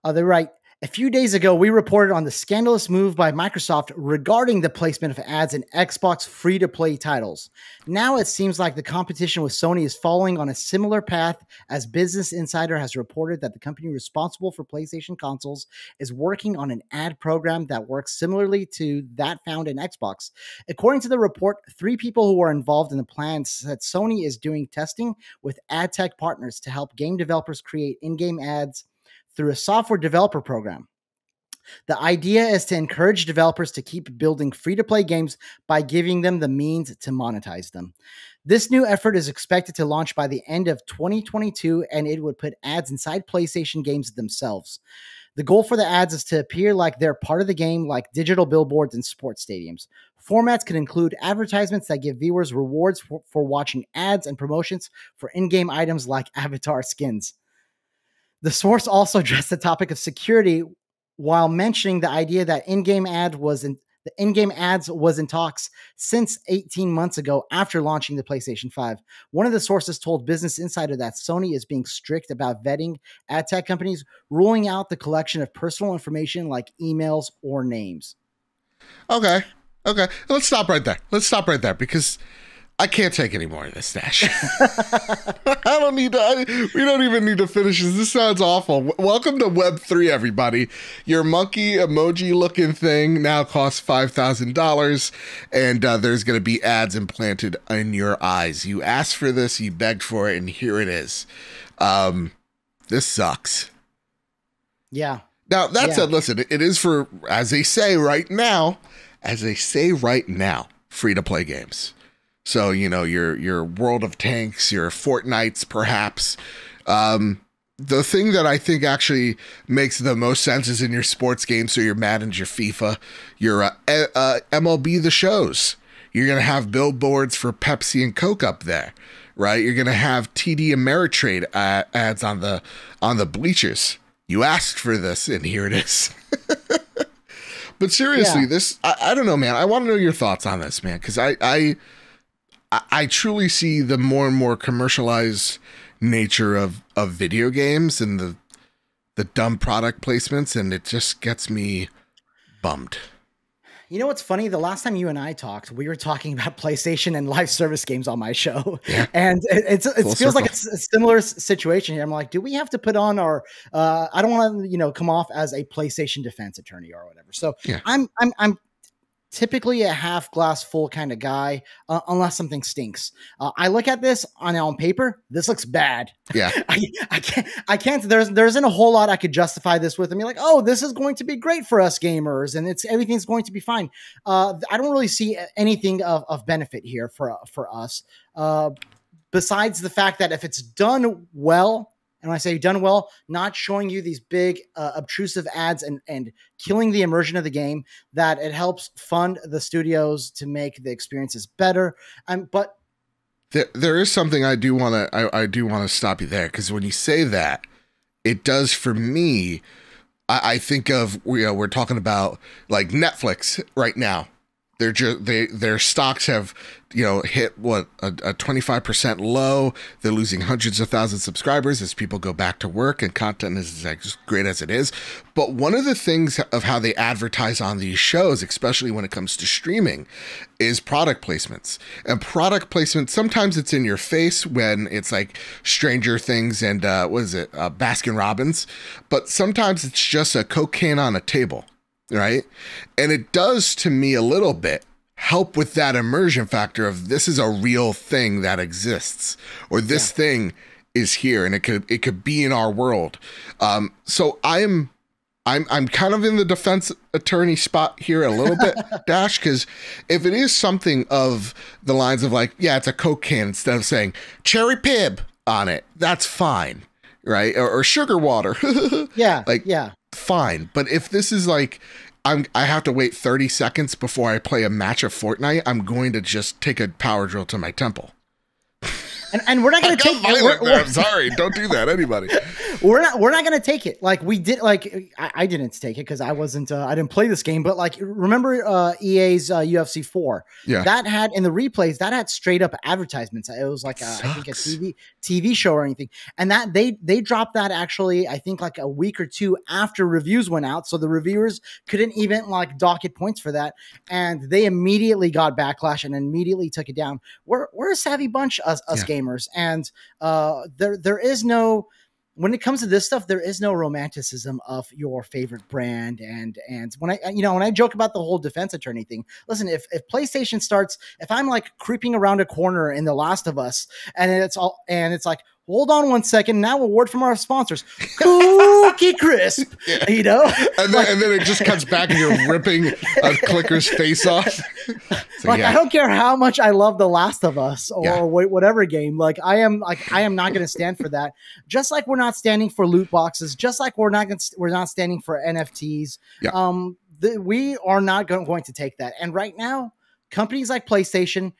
They write, a few days ago, we reported on the scandalous move by Microsoft regarding the placement of ads in Xbox free-to-play titles. Now it seems like the competition with Sony is following on a similar path, as Business Insider has reported that the company responsible for PlayStation consoles is working on an ad program that works similarly to that found in Xbox. According to the report, 3 people who are involved in the plan said Sony is doing testing with ad tech partners to help game developers create in-game ads through a software developer program. The idea is to encourage developers to keep building free-to-play games by giving them the means to monetize them. This new effort is expected to launch by the end of 2022, and it would put ads inside PlayStation games themselves. The goal for the ads is to appear like they're part of the game, like digital billboards in sports stadiums. Formats can include advertisements that give viewers rewards for watching ads, and promotions for in-game items like avatar skins. The source also addressed the topic of security while mentioning the idea that in-game ads was in talks since 18 months ago after launching the PlayStation 5. One of the sources told Business Insider that Sony is being strict about vetting ad tech companies, ruling out the collection of personal information like emails or names. Okay. Let's stop right there because I can't take any more of this, Dash. We don't even need to finish this. This sounds awful. Welcome to Web3, everybody. Your monkey emoji looking thing now costs $5,000, and there's going to be ads implanted in your eyes. You asked for this, you begged for it, and here it is. This sucks. Yeah. Now, that said, listen, it is for, as they say right now, free-to-play games. So, your World of Tanks, your Fortnites, perhaps. The thing that I think actually makes the most sense is in your sports games. So your Madden, your FIFA, your MLB The Shows. You're going to have billboards for Pepsi and Coke up there, right? You're going to have TD Ameritrade ads on the bleachers. You asked for this, and here it is. But seriously, this, I don't know, man. I want to know your thoughts on this, man, because I truly see the more and more commercialized nature of video games and the dumb product placements, and it just gets me bummed. You know what's funny? The last time you and I talked, we were talking about PlayStation and live service games on my show. Yeah. And it feels like it's a similar situation here. I'm like, do we have to put on our, I don't want to, come off as a PlayStation defense attorney or whatever. So yeah. I'm typically a half glass full kind of guy, unless something stinks. I look at this on paper. This looks bad. Yeah. I can't, there isn't a whole lot I could justify this with and be like, oh, this is going to be great for us gamers. And everything's going to be fine. I don't really see anything of benefit here for us. Besides the fact that if it's done well, and when I say done well, not showing you these big obtrusive ads and killing the immersion of the game, that it helps fund the studios to make the experiences better. But there is something I do want to stop you there, because when you say that, it does for me. I think of we're talking about like Netflix right now. Their stocks have hit what a 25% low. They're losing hundreds of thousands of subscribers as people go back to work, and content is as great as it is. But one of the things of how they advertise on these shows, especially when it comes to streaming, is product placements. And product placement, sometimes it's in your face when it's like Stranger Things and Baskin Robbins, but sometimes it's just a Coke can on a table. Right. And it does to me a little bit help with that immersion factor of this is a real thing that exists, or this thing is here and it could be in our world. So I'm kind of in the defense attorney spot here a little bit, Dash, because if it is something of the lines of like, yeah, it's a Coke can instead of saying cherry pib on it, that's fine. Right. Or sugar water. Fine. But if this is like, I have to wait 30 seconds before I play a match of Fortnite, I'm going to just take a power drill to my temple. And we're not going to take it. I'm sorry. Don't do that, anybody. We're not going to take it. Like we did. Like I didn't take it because I wasn't. I didn't play this game. But like, remember EA's UFC 4? Yeah. That had in the replays that had straight up advertisements. It was like I think a TV show or anything. And that they dropped that actually. I think like a week or two after reviews went out, so the reviewers couldn't even like docket points for that, and they immediately got backlash and immediately took it down. We're a savvy bunch, us gamers. And there is no, when it comes to this stuff, there is no romanticism of your favorite brand. And when I joke about the whole defense attorney thing, listen, if PlayStation starts, if I'm like creeping around a corner in The Last of Us and it's like, hold on one second. Now a word from our sponsors. Cookie Crisp, And then it just comes back and you're ripping a clicker's face off. So, I don't care how much I love The Last of Us or whatever game. Like I am not going to stand for that. Just like we're not standing for loot boxes. Just like we're not standing for NFTs. Yeah. We are not going to take that. And right now, companies like PlayStation,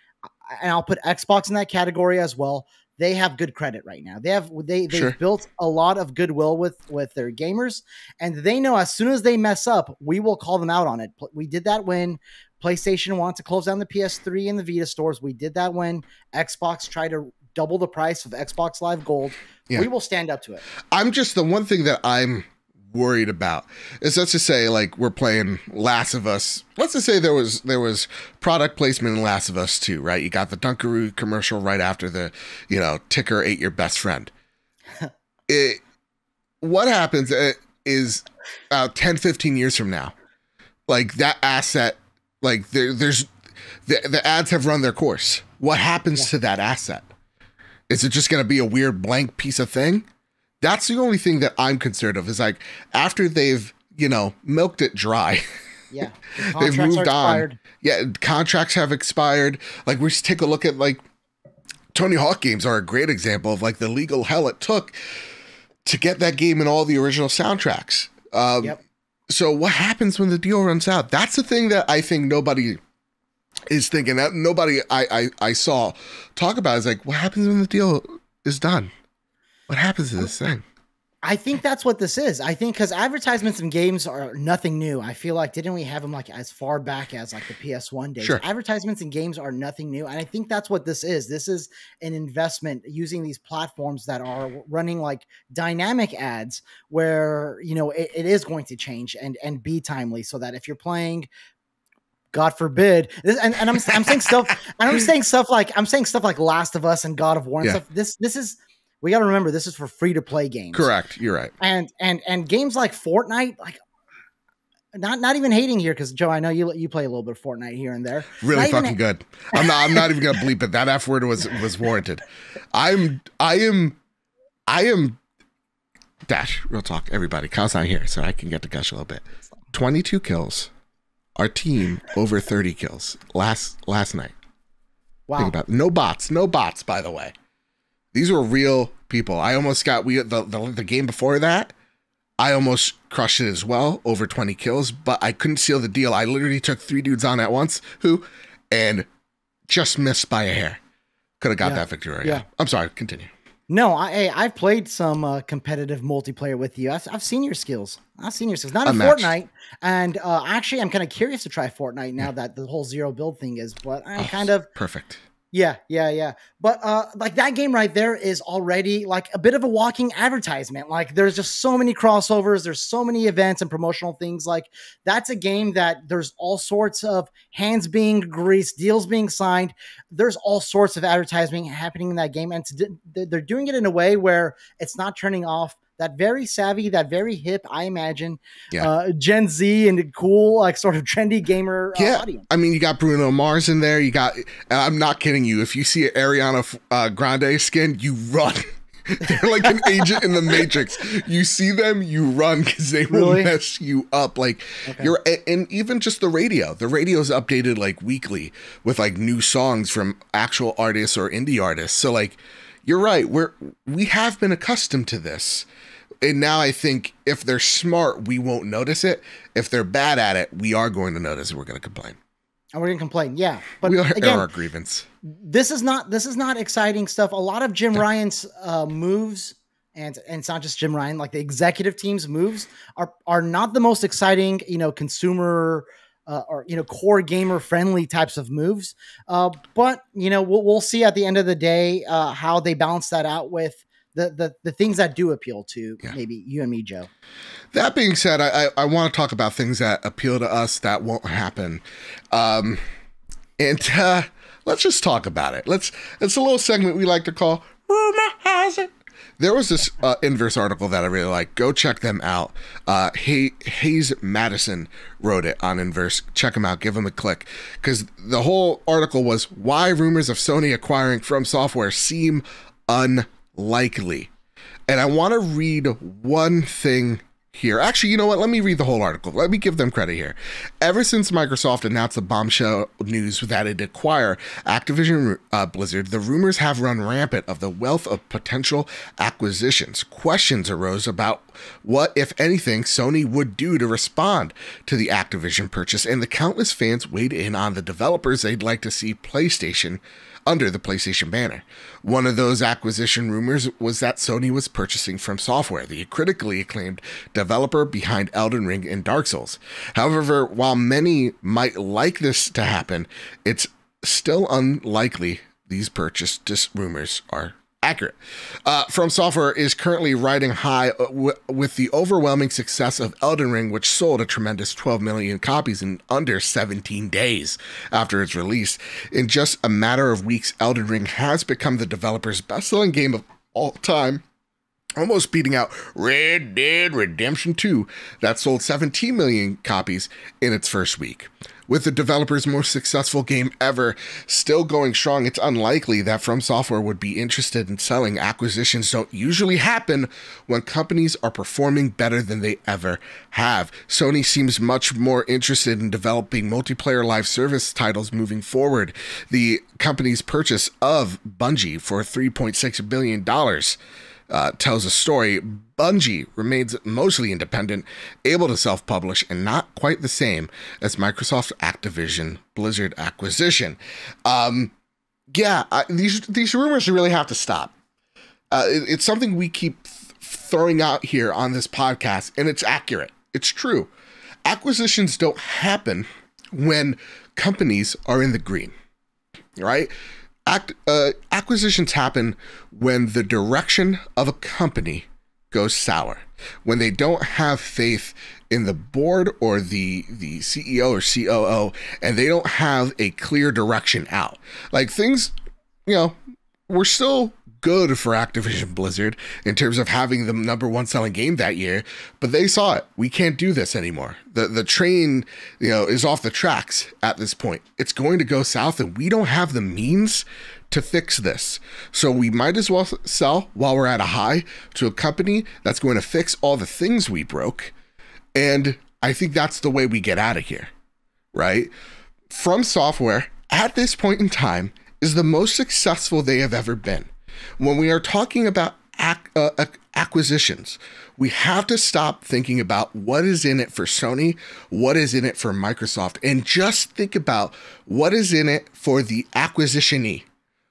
and I'll put Xbox in that category as well, they have good credit right now. They've built a lot of goodwill with their gamers, and they know as soon as they mess up, we will call them out on it. We did that when PlayStation wanted to close down the PS3 and the Vita stores. We did that when Xbox tried to double the price of Xbox Live Gold. Yeah. We will stand up to it. I'm just the one thing that I'm worried about is, let's just say like we're playing Last of Us. Let's just say there was product placement in Last of Us 2, right? You got the Dunkaroo commercial right after the, ticker ate your best friend. What happens is 10, 15 years from now, like that asset, like there's the ads have run their course. What happens to that asset? Is it just going to be a weird blank piece of thing? That's the only thing that I'm concerned of, is like after they've, milked it dry. Yeah. They've moved on. Yeah. Contracts have expired. Like we just take a look at like Tony Hawk games are a great example of like the legal hell it took to get that game in all the original soundtracks. So what happens when the deal runs out? That's the thing that I think nobody is thinking, that nobody I saw talk about, is like, what happens when the deal is done? What happens to this thing? I think that's what this is. I think because advertisements in games are nothing new. I feel like, didn't we have them like as far back as like the PS1 days? Sure. Advertisements in games are nothing new. And I think that's what this is. This is an investment using these platforms that are running like dynamic ads where, it is going to change and be timely, so that if you're playing God forbid. And I'm saying stuff. And I'm saying stuff like Last of Us and God of War and stuff. This is, we got to remember, this is for free to play games. Correct. You're right. And games like Fortnite, like, not even hating here, because Joe, I know you play a little bit of Fortnite here and there. Really fucking good. I'm not even gonna bleep it. That F word was warranted. I am Dash, real talk, everybody. Kyle's not here, so I can get to gush a little bit. 22 kills. Our team over 30 kills last night. Wow. Think about it. No bots, by the way. These were real people. I almost got the game before that. I almost crushed it as well, over 20 kills, but I couldn't seal the deal. I literally took 3 dudes on at once and just missed by a hair. Could have got that victory. Yeah. I'm sorry, continue. No, I've played some competitive multiplayer with you. I've seen your skills. Not in Fortnite. And actually, I'm kind of curious to try Fortnite now that the whole zero build thing is, but I'm kind of perfect. Yeah. But like that game right there is already like a bit of a walking advertisement. Like there's just so many crossovers. There's so many events and promotional things. Like that's a game that there's all sorts of hands being greased, deals being signed. There's all sorts of advertising happening in that game. And they're doing it in a way where it's not turning off that very savvy, that very hip, I imagine, Gen Z and cool, like sort of trendy gamer audience. I mean, you got Bruno Mars in there. You got, I'm not kidding you. If you see an Ariana Grande skin, you run. They're like an agent in the Matrix. You see them, you run because they will mess you up. Like and even just the radio. The radio is updated like weekly with like new songs from actual artists or indie artists. So like, you're right. We have been accustomed to this. And now I think if they're smart, we won't notice it. If they're bad at it, we are going to notice and we're going to complain. And we're going to complain. Yeah. But we'll again, air our grievance. This is not exciting stuff. A lot of Jim Ryan's moves, and it's not just Jim Ryan, like the executive team's moves are not the most exciting, consumer or core gamer friendly types of moves. But we'll see at the end of the day how they balance that out with the things that do appeal to maybe you and me, Joe. That being said, I want to talk about things that appeal to us that won't happen. And let's just talk about it. It's a little segment we like to call Rumor Has It. There was this Inverse article that I really like. Go check them out. Hayes Madison wrote it on Inverse. Check them out. Give them a click. Because the whole article was why rumors of Sony acquiring From Software seem unlikely. And I want to read one thing here. Actually, you know what? Let me read the whole article. Let me give them credit here. Ever since Microsoft announced the bombshell news that it'd acquire Activision Blizzard, the rumors have run rampant of the wealth of potential acquisitions. Questions arose about what, if anything, Sony would do to respond to the Activision purchase, and the countless fans weighed in on the developers they'd like to see PlayStation under the PlayStation banner. One of those acquisition rumors was that Sony was purchasing From Software, the critically acclaimed developer behind Elden Ring and Dark Souls. However, while many might like this to happen, it's still unlikely these purchase rumors are accurate. From Software is currently riding high with the overwhelming success of Elden Ring, which sold a tremendous 12 million copies in under 17 days after its release. In just a matter of weeks, Elden Ring has become the developer's best-selling game of all time, almost beating out Red Dead Redemption 2, that sold 17 million copies in its first week. With the developer's most successful game ever still going strong, it's unlikely that From Software would be interested in selling. Acquisitions don't usually happen when companies are performing better than they ever have. Sony seems much more interested in developing multiplayer live service titles moving forward. The company's purchase of Bungie for $3.6 billion tells a story. Bungie remains mostly independent, able to self-publish, and not quite the same as Microsoft's Activision Blizzard acquisition. These rumors really have to stop. It's something we keep throwing out here on this podcast, and it's accurate. It's true. Acquisitions don't happen when companies are in the green, right? Acquisitions happen when the direction of a company goes sour. when they don't have faith in the board or the CEO or COO, and they don't have a clear direction out. Like things, we're still good for Activision Blizzard in terms of having the number one selling game that year, but they saw it. We can't do this anymore. The train, is off the tracks at this point. It's going to go south, and we don't have the means to fix this. So we might as well sell while we're at a high to a company that's going to fix all the things we broke. And I think that's the way we get out of here, right? From Software at this point in time is the most successful they have ever been. When we are talking about acquisitions, we have to stop thinking about what is in it for Sony, what is in it for Microsoft, and just think about what is in it for the acquisitionee.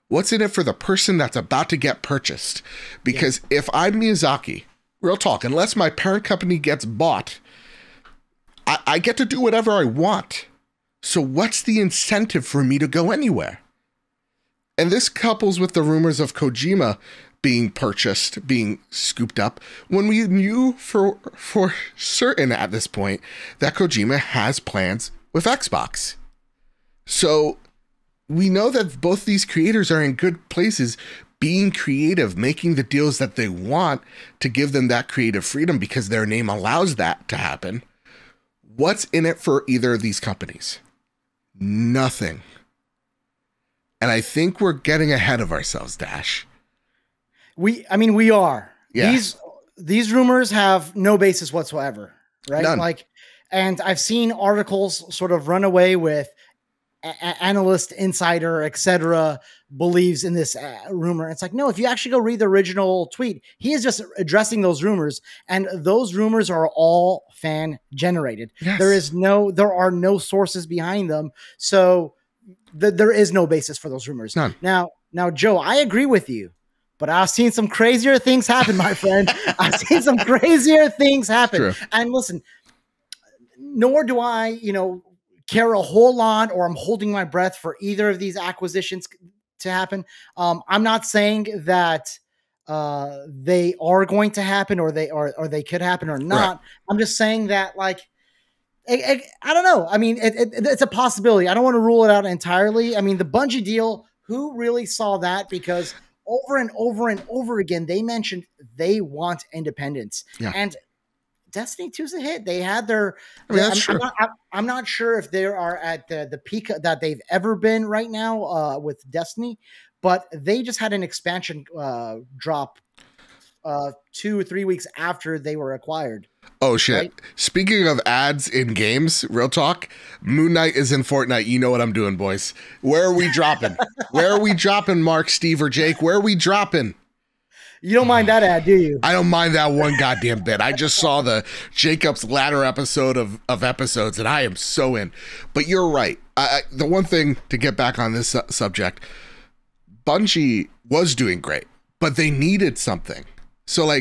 What's in it for the person that's about to get purchased? Because if I'm Miyazaki, real talk, unless my parent company gets bought, I get to do whatever I want. So what's the incentive for me to go anywhere? And this couples with the rumors of Kojima being purchased, being scooped up, when we knew for certain at this point that Kojima has plans with Xbox. So we know that both these creators are in good places, being creative, making the deals that they want to give them that creative freedom because their name allows that to happen. What's in it for either of these companies? Nothing. And I think we're getting ahead of ourselves, Dash. We are. Yeah. These rumors have no basis whatsoever, right? None. And I've seen articles sort of run away with analyst, insider, etc. believes in this rumor. It's like, no, if you actually go read the original tweet, he is just addressing those rumors, and those rumors are all fan generated. Yes. There are no sources behind them. So there is no basis for those rumors. None. Now, Joe, I agree with you, but I've seen some crazier things happen, my friend. I've seen some crazier things happen. True. And listen, nor do I, care a whole lot, or I'm holding my breath for either of these acquisitions to happen. I'm not saying that they are going to happen, or they could happen or not. Right. I'm just saying that, I don't know. I mean, it's a possibility. I don't want to rule it out entirely. I mean, the Bungie deal, who really saw that? Because over and over and over again, they mentioned they want independence. Yeah. And Destiny 2's a hit. They had their. I'm not sure if they are at the peak that they've ever been right now with Destiny, but they just had an expansion drop 2 or 3 weeks after they were acquired. Oh shit! Right? Speaking of ads in games, real talk. Moon Knight is in Fortnite. You know what I'm doing, boys. Where are we dropping? Where are we dropping, Mark, Steve, or Jake? Where are we dropping? You don't mind that ad, do you? I don't mind that one goddamn bit. I just saw the Jacob's Ladder episode of episodes, and I am so in. But you're right. The one thing to get back on this subject, Bungie was doing great, but they needed something. So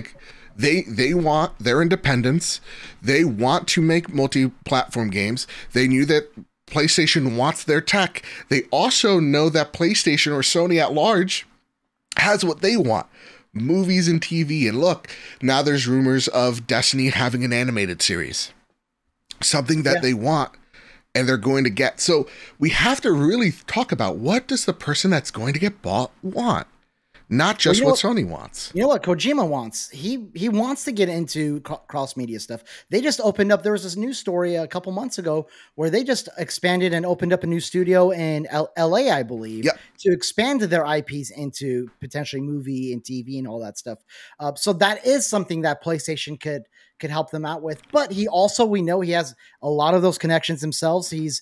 they want their independence. They want to make multi-platform games. They knew that PlayStation wants their tech. They also know that PlayStation or Sony at large has what they want. Movies and TV. And look, now there's rumors of Destiny having an animated series. Something that they want and they're going to get. So we have to really talk about, what does the person that's going to get bought want? Not just what Sony wants. You know what Kojima wants? He wants to get into cross-media stuff. They just opened up, there was this news story a couple months ago where they just expanded and opened up a new studio in LA, I believe, to expand their IPs into potentially movie and TV and all that stuff. So that is something that PlayStation could help them out with. But we know he has a lot of those connections himself. He's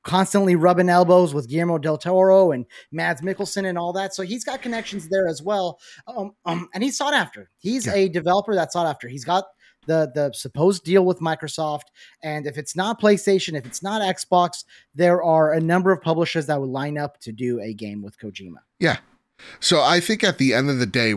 constantly rubbing elbows with Guillermo del Toro and Mads Mikkelsen and all that. So he's got connections there as well. And he's sought after. He's a developer that's sought after. He's got the supposed deal with Microsoft. And if it's not PlayStation, if it's not Xbox, there are a number of publishers that would line up to do a game with Kojima. Yeah. So I think at the end of the day,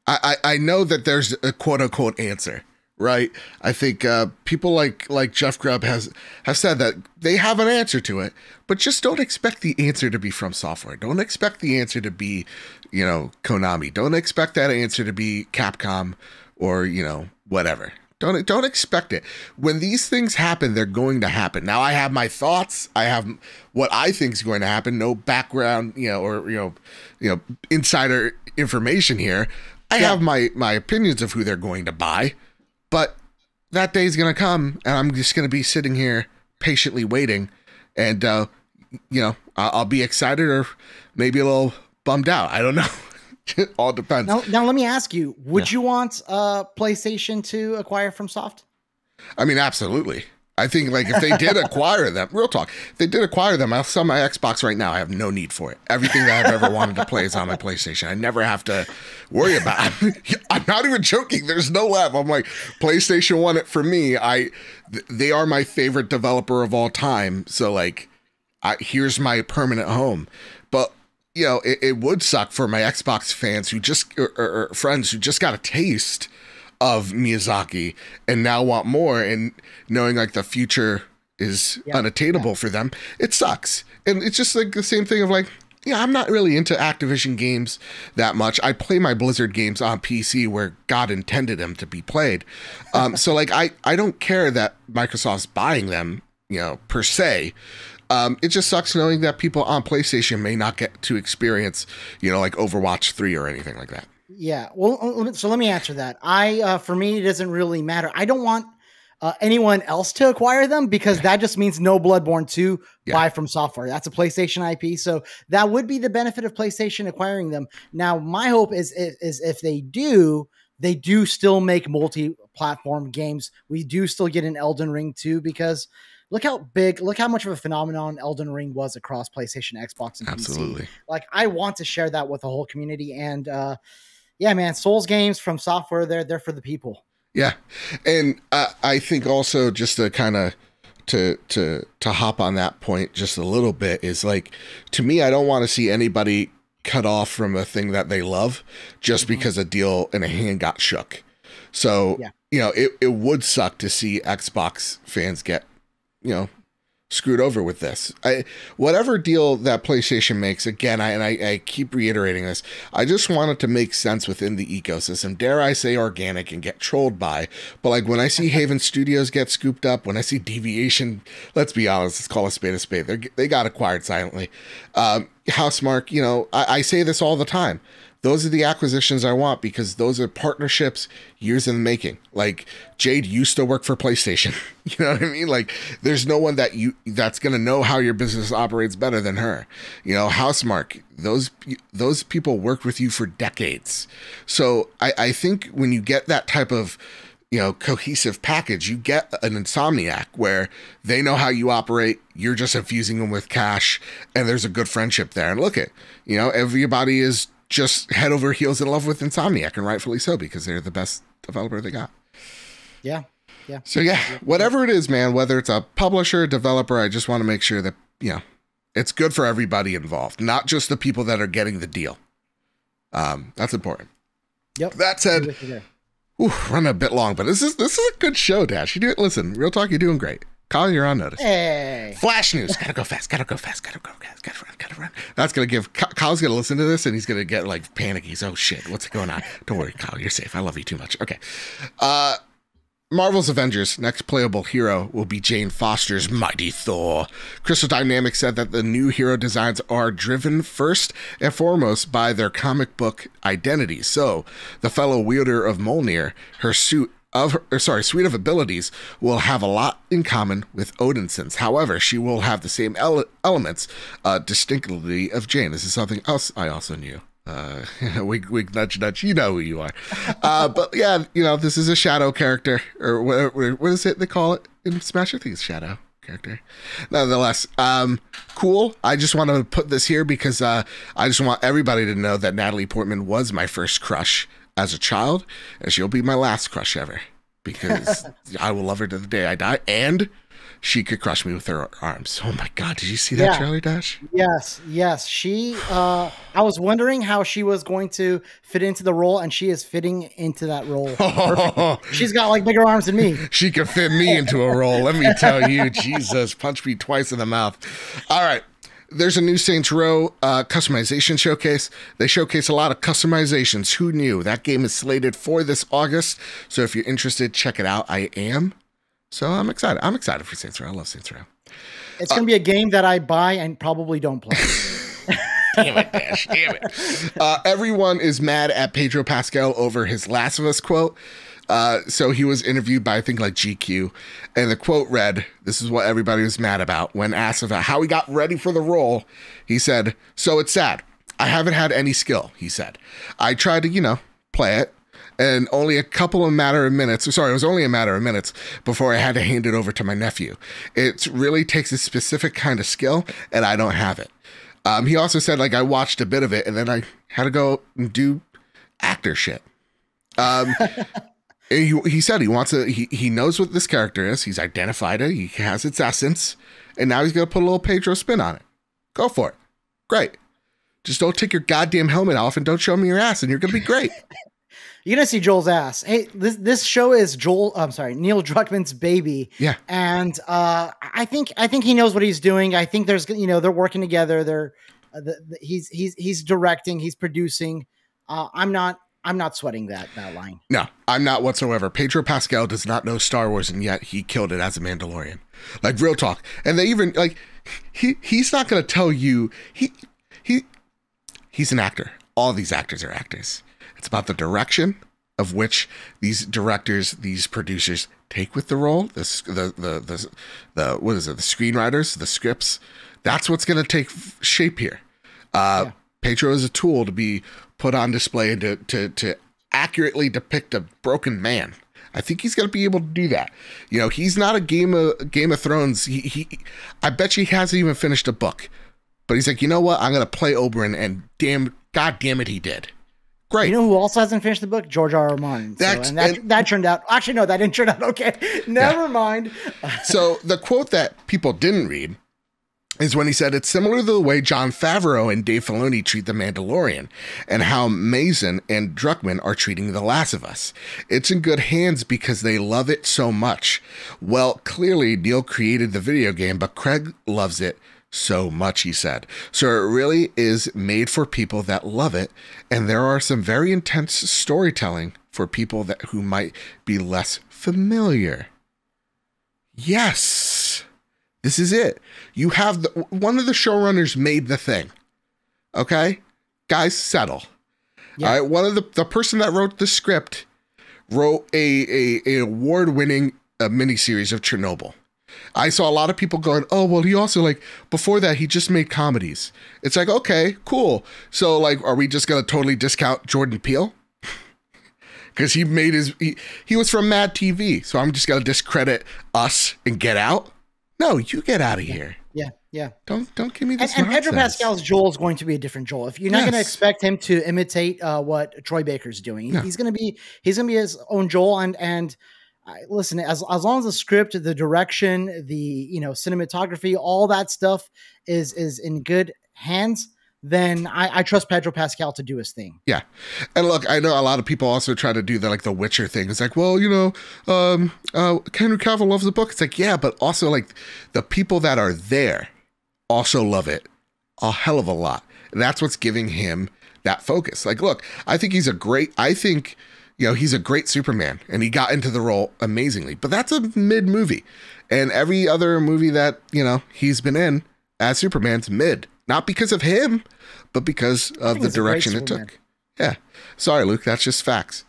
I know that there's a quote unquote answer. Right. I think people like Jeff Grubb have said that they have an answer to it, but just don't expect the answer to be from software. Don't expect the answer to be, Konami. Don't expect that answer to be Capcom or, whatever. Don't expect it. When these things happen, they're going to happen. Now, I have my thoughts. I have what I think is going to happen. No background, or insider information here. I have my opinions of who they're going to buy, but that day is going to come, and I'm just going to be sitting here patiently waiting, and I'll be excited or maybe a little bummed out. I don't know. It all depends. Now let me ask you, would you want PlayStation to acquire FromSoft? I mean, absolutely. I think like if they did acquire them, real talk, if they did acquire them, I'll sell my Xbox right now. I have no need for it. Everything that I've ever wanted to play is on my PlayStation. I never have to worry about it. I'm not even joking. There's no laugh. I'm like, PlayStation won it for me. They are my favorite developer of all time. So like, here's my permanent home. But it would suck for my Xbox fans who just, or friends who just got a taste of Miyazaki and now want more, and knowing like the future is unattainable for them. It sucks. And it's just like the same thing of like, I'm not really into Activision games that much. I play my Blizzard games on PC where God intended them to be played. So like, I don't care that Microsoft's buying them, per se. It just sucks knowing that people on PlayStation may not get to experience, like Overwatch 3 or anything like that. Yeah. Well, so let me answer that. For me, it doesn't really matter. I don't want anyone else to acquire them because that just means no Bloodborne 2 buy from software. That's a PlayStation IP. So that would be the benefit of PlayStation acquiring them. Now, my hope is if they do still make multi-platform games. We do still get an Elden Ring 2 because look how much of a phenomenon Elden Ring was across PlayStation, Xbox, and Absolutely. PC. Like, I want to share that with the whole community. And yeah, man, Souls games from software, they're for the people. Yeah. And I think also just to kind of to hop on that point just a little bit is like, to me, I don't want to see anybody cut off from a thing that they love just because a deal in a hand got shook. So, it would suck to see Xbox fans get screwed over with this. Whatever deal that PlayStation makes, again, I keep reiterating this, I just want it to make sense within the ecosystem. Dare I say organic and get trolled by. But like when I see Haven Studios get scooped up, when I see Deviation, let's be honest, let's call a spade a spade. They got acquired silently. Housemarque, I say this all the time. Those are the acquisitions I want because those are partnerships years in the making. Like Jade used to work for PlayStation. You know what I mean? Like there's no one that's going to know how your business operates better than her. Housemarque, those people worked with you for decades. So I think when you get that type of, cohesive package, you get an Insomniac where they know how you operate. You're just infusing them with cash and there's a good friendship there. And look at, everybody is just head over heels in love with Insomniac, and rightfully so, because they're the best developer they got. Yeah. Yeah. So whatever it is, man, whether it's a publisher, developer, I just want to make sure that, it's good for everybody involved, not just the people that are getting the deal. That's important. Yep. That said, running a bit long, but this is a good show, Dash. Listen, real talk, you're doing great. Kyle, you're on notice. Hey. Flash news. Gotta go fast. Gotta run. That's going to give... Kyle's going to listen to this and he's going to get like panicky. He's, oh shit, what's going on? Don't worry, Kyle, you're safe. I love you too much. Okay. Marvel's Avengers' next playable hero will be Jane Foster's Mighty Thor. Crystal Dynamics said that the new hero designs are driven first and foremost by their comic book identity. So, the fellow wielder of Mjolnir, her suite of abilities will have a lot in common with Odinson's. However, she will have the same elements distinctly of Jane. This is something else I also knew. Wink, nudge, nudge. You know who you are. But yeah, this is a shadow character, or what is it they call it in Smash? I think it's shadow character. Nonetheless, cool. I just want to put this here because I just want everybody to know that Natalie Portman was my first crush as a child, and she'll be my last crush ever because I will love her to the day I die, and she could crush me with her arms. Oh my God, did you see that trailer, Dash? Yes. She, I was wondering how she was going to fit into the role, and she is fitting into that role. She's got like bigger arms than me. She can fit me into a role, let me tell you. Jesus, punch me twice in the mouth. All right. There's a new Saints Row customization showcase. They showcase a lot of customizations. Who knew? That game is slated for this August. So if you're interested, check it out. I am. So I'm excited. I'm excited for Saints Row. I love Saints Row. It's going to be a game that I buy and probably don't play. Damn it, Dash. Damn it. Everyone is mad at Pedro Pascal over his Last of Us quote. So he was interviewed by, I think, like GQ. And the quote read, this is what everybody was mad about. When asked about how he got ready for the role, he said, "So it's sad. I haven't had any skill," he said. "I tried to, play it. And only a matter of minutes before I had to hand it over to my nephew. It really takes a specific kind of skill, and I don't have it." He also said, I watched a bit of it, and then I had to go and do actor shit. He said he knows what this character is. He's identified it. He has its essence, and now he's going to put a little Pedro spin on it. Go for it. Great. Just don't take your goddamn helmet off and don't show me your ass, and you're going to be great. You're gonna see Joel's ass. Hey, this show is Neil Druckmann's baby. Yeah, and I think he knows what he's doing. I think there's they're working together. He's directing, he's producing. I'm not sweating that line. No, I'm not whatsoever. Pedro Pascal does not know Star Wars, and yet he killed it as a Mandalorian. Real talk. And they even he's not gonna tell you he's an actor. All these actors are actors. It's about the direction of which these directors, these producers take with the role, the screenwriters, the scripts. That's what's going to take shape here. Pedro is a tool to be put on display and to accurately depict a broken man. I think he's going to be able to do that. He's not a Game of Thrones. I bet you he hasn't even finished a book, but he's like, you know what? I'm going to play Oberyn, and God damn it, he did. Great. You know who also hasn't finished the book? George R. R. Martin. That turned out. Actually, no, that didn't turn out okay. Never mind. So the quote that people didn't read is when he said, "It's similar to the way Jon Favreau and Dave Filoni treat The Mandalorian, and how Mazin and Druckmann are treating The Last of Us. It's in good hands because they love it so much. Well, clearly Neil created the video game, but Craig loves it so much," he said. "So it really is made for people that love it, and there are some very intense storytelling for people who might be less familiar." Yes, this is it. You have one of the showrunners made the thing. Okay, guys, settle. Yeah. All right, one of the person that wrote the script wrote a award-winning miniseries of Chernobyl. I saw a lot of people going, "Oh, well, he also before that, he just made comedies." It's like, okay, cool. So are we just going to totally discount Jordan Peele? Because he made he was from Mad TV. So I'm just going to discredit Us and Get Out? No, you get out of here. Yeah. Don't give me this And Pedro Pascal's Joel is going to be a different Joel. If you're not going to expect him to imitate what Troy Baker's doing, he's going to be his own Joel. And listen, as long as the script, the direction, the cinematography, all that stuff is in good hands, then I trust Pedro Pascal to do his thing. Yeah. And look, I know a lot of people also try to do the Witcher thing. It's well, Henry Cavill loves the book. It's yeah, but also the people that are there also love it a hell of a lot. And that's what's giving him that focus. Look, I think he's a great Superman, and he got into the role amazingly, but that's a mid movie, and every other movie that, he's been in as Superman's mid, not because of him, but because of the direction it took. Yeah. Sorry, Luke. That's just facts.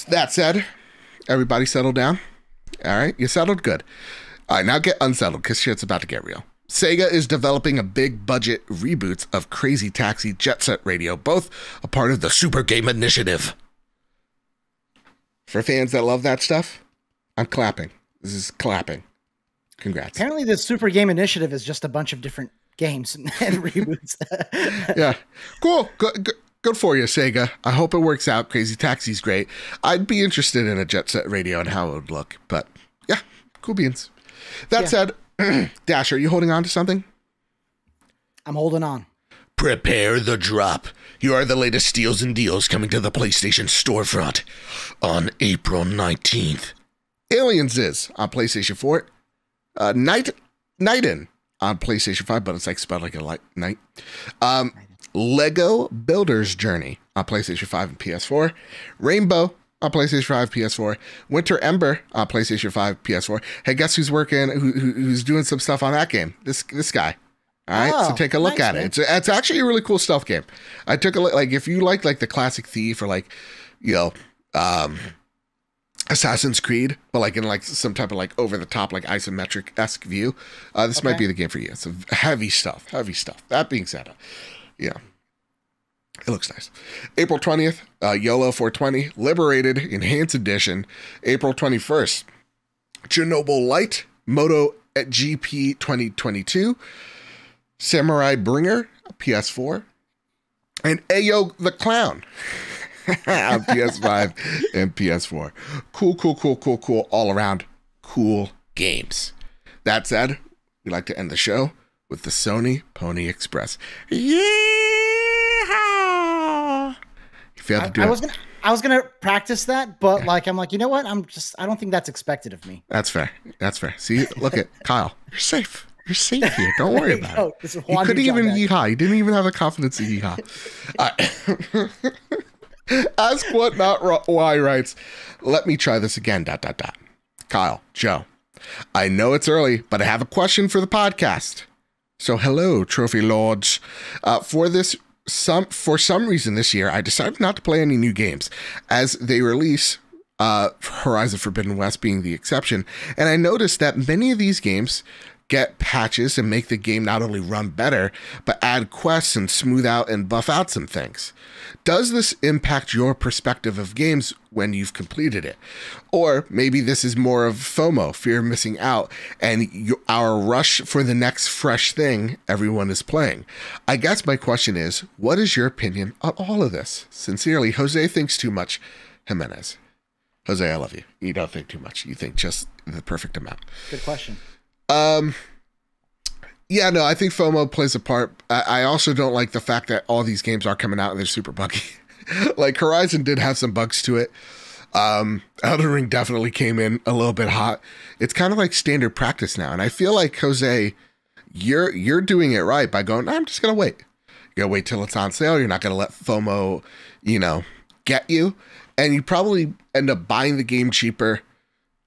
That said, everybody settle down. All right. You settled? Good. All right. Now get unsettled, because shit's about to get real. Sega is developing a big budget reboots of Crazy Taxi, Jet Set Radio, both a part of the Super Game Initiative. For fans that love that stuff, I'm clapping. This is clapping. Congrats. Apparently the Super Game Initiative is just a bunch of different games and reboots. Yeah. Cool. Good for you, Sega. I hope it works out. Crazy Taxi's great. I'd be interested in a Jet Set Radio and how it would look, but yeah, cool beans. That said, Dash, are you holding on to something? I'm holding on. Prepare the drop. Here are the latest steals and deals coming to the PlayStation storefront on April 19th. Aliens is on PlayStation 4. Night In on PlayStation 5, but it's like spelled like a light night. Lego Builder's Journey on PlayStation 5 and PS4. Rainbow on PlayStation 5, PS4. Winter Ember on PlayStation 5, PS4. Hey, guess who's who's doing some stuff on that game? This guy. All right, so take a look at it. It's actually a really cool stealth game. I took a look, like if you like the classic Thief or like, you know, Assassin's Creed, but like in like some type of like over the top like isometric-esque view, this might be the game for you. It's a heavy stuff. That being said, yeah, it looks nice. April 20th, YOLO 420, Liberated Enhanced Edition. April 21st, Chernobyl Light, Moto at GP 2022, Samurai Bringer, PS4, and Ayo the Clown on PS5 and PS4. Cool, all around cool games. That said, we like to end the show with the Sony Pony Express. Yeah! You failed to do it. I was gonna practice that, but like I'm like, you know what? I don't think that's expected of me. That's fair. See, look at Kyle. You're safe. You're safe here. Don't worry about it. He couldn't even yeehaw. He didn't even have the confidence to yeehaw. Ask What Not Why writes, let me try this again, ... Kyle, Joe, I know it's early, but I have a question for the podcast. So hello, Trophy Lords. For some reason this year, I decided not to play any new games as they release, Horizon Forbidden West being the exception. And I noticed that many of these games get patches and make the game not only run better, but add quests and smooth out and buff out some things. Does this impact your perspective of games when you've completed it? Or maybe this is more of FOMO, fear of missing out, and our rush for the next fresh thing everyone is playing. I guess my question is, what is your opinion on all of this? Sincerely, Jose thinks too much, Jimenez. Jose, I love you. You don't think too much. You think just the perfect amount. Good question. Yeah, no, I think FOMO plays a part. I also don't like the fact that all these games are coming out and they're super buggy. Like Horizon did have some bugs to it. Elden Ring definitely came in a little bit hot. It's kind of like standard practice now. And I feel like, Jose, you're doing it right by going, I'm just going to wait. You're going to wait till it's on sale. You're not going to let FOMO, get you. And you probably end up buying the game cheaper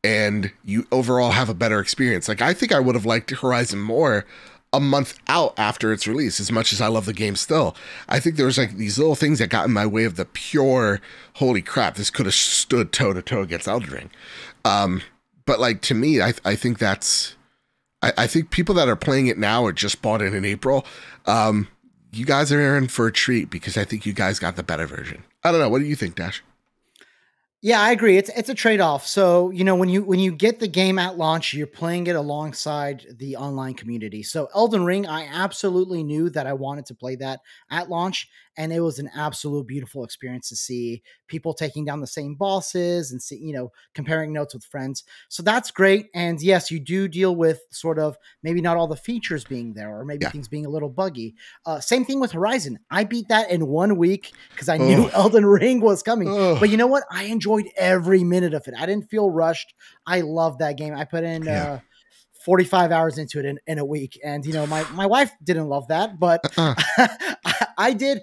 and you overall have a better experience. Like, I think I would have liked Horizon more a month out after its release, as much as I love the game still. I think there was like these little things that got in my way of the pure, holy crap, this could have stood toe to toe against Elden Ring. But like, to me, I think I think people that are playing it now or just bought it in April, you guys are in for a treat because I think you guys got the better version. I don't know. What do you think, Dash? Yeah, I agree. It's a trade-off. So, when you get the game at launch, you're playing it alongside the online community. So Elden Ring, I absolutely knew that I wanted to play that at launch. And it was an absolute beautiful experience to see people taking down the same bosses and see, comparing notes with friends. So that's great. And yes, you do deal with sort of maybe not all the features being there or maybe things being a little buggy. Same thing with Horizon. I beat that in 1 week because I knew Elden Ring was coming. But you know what? I enjoyed every minute of it. I didn't feel rushed. I love that game. I put in 45 hours into it in a week. And, my wife didn't love that, but I did.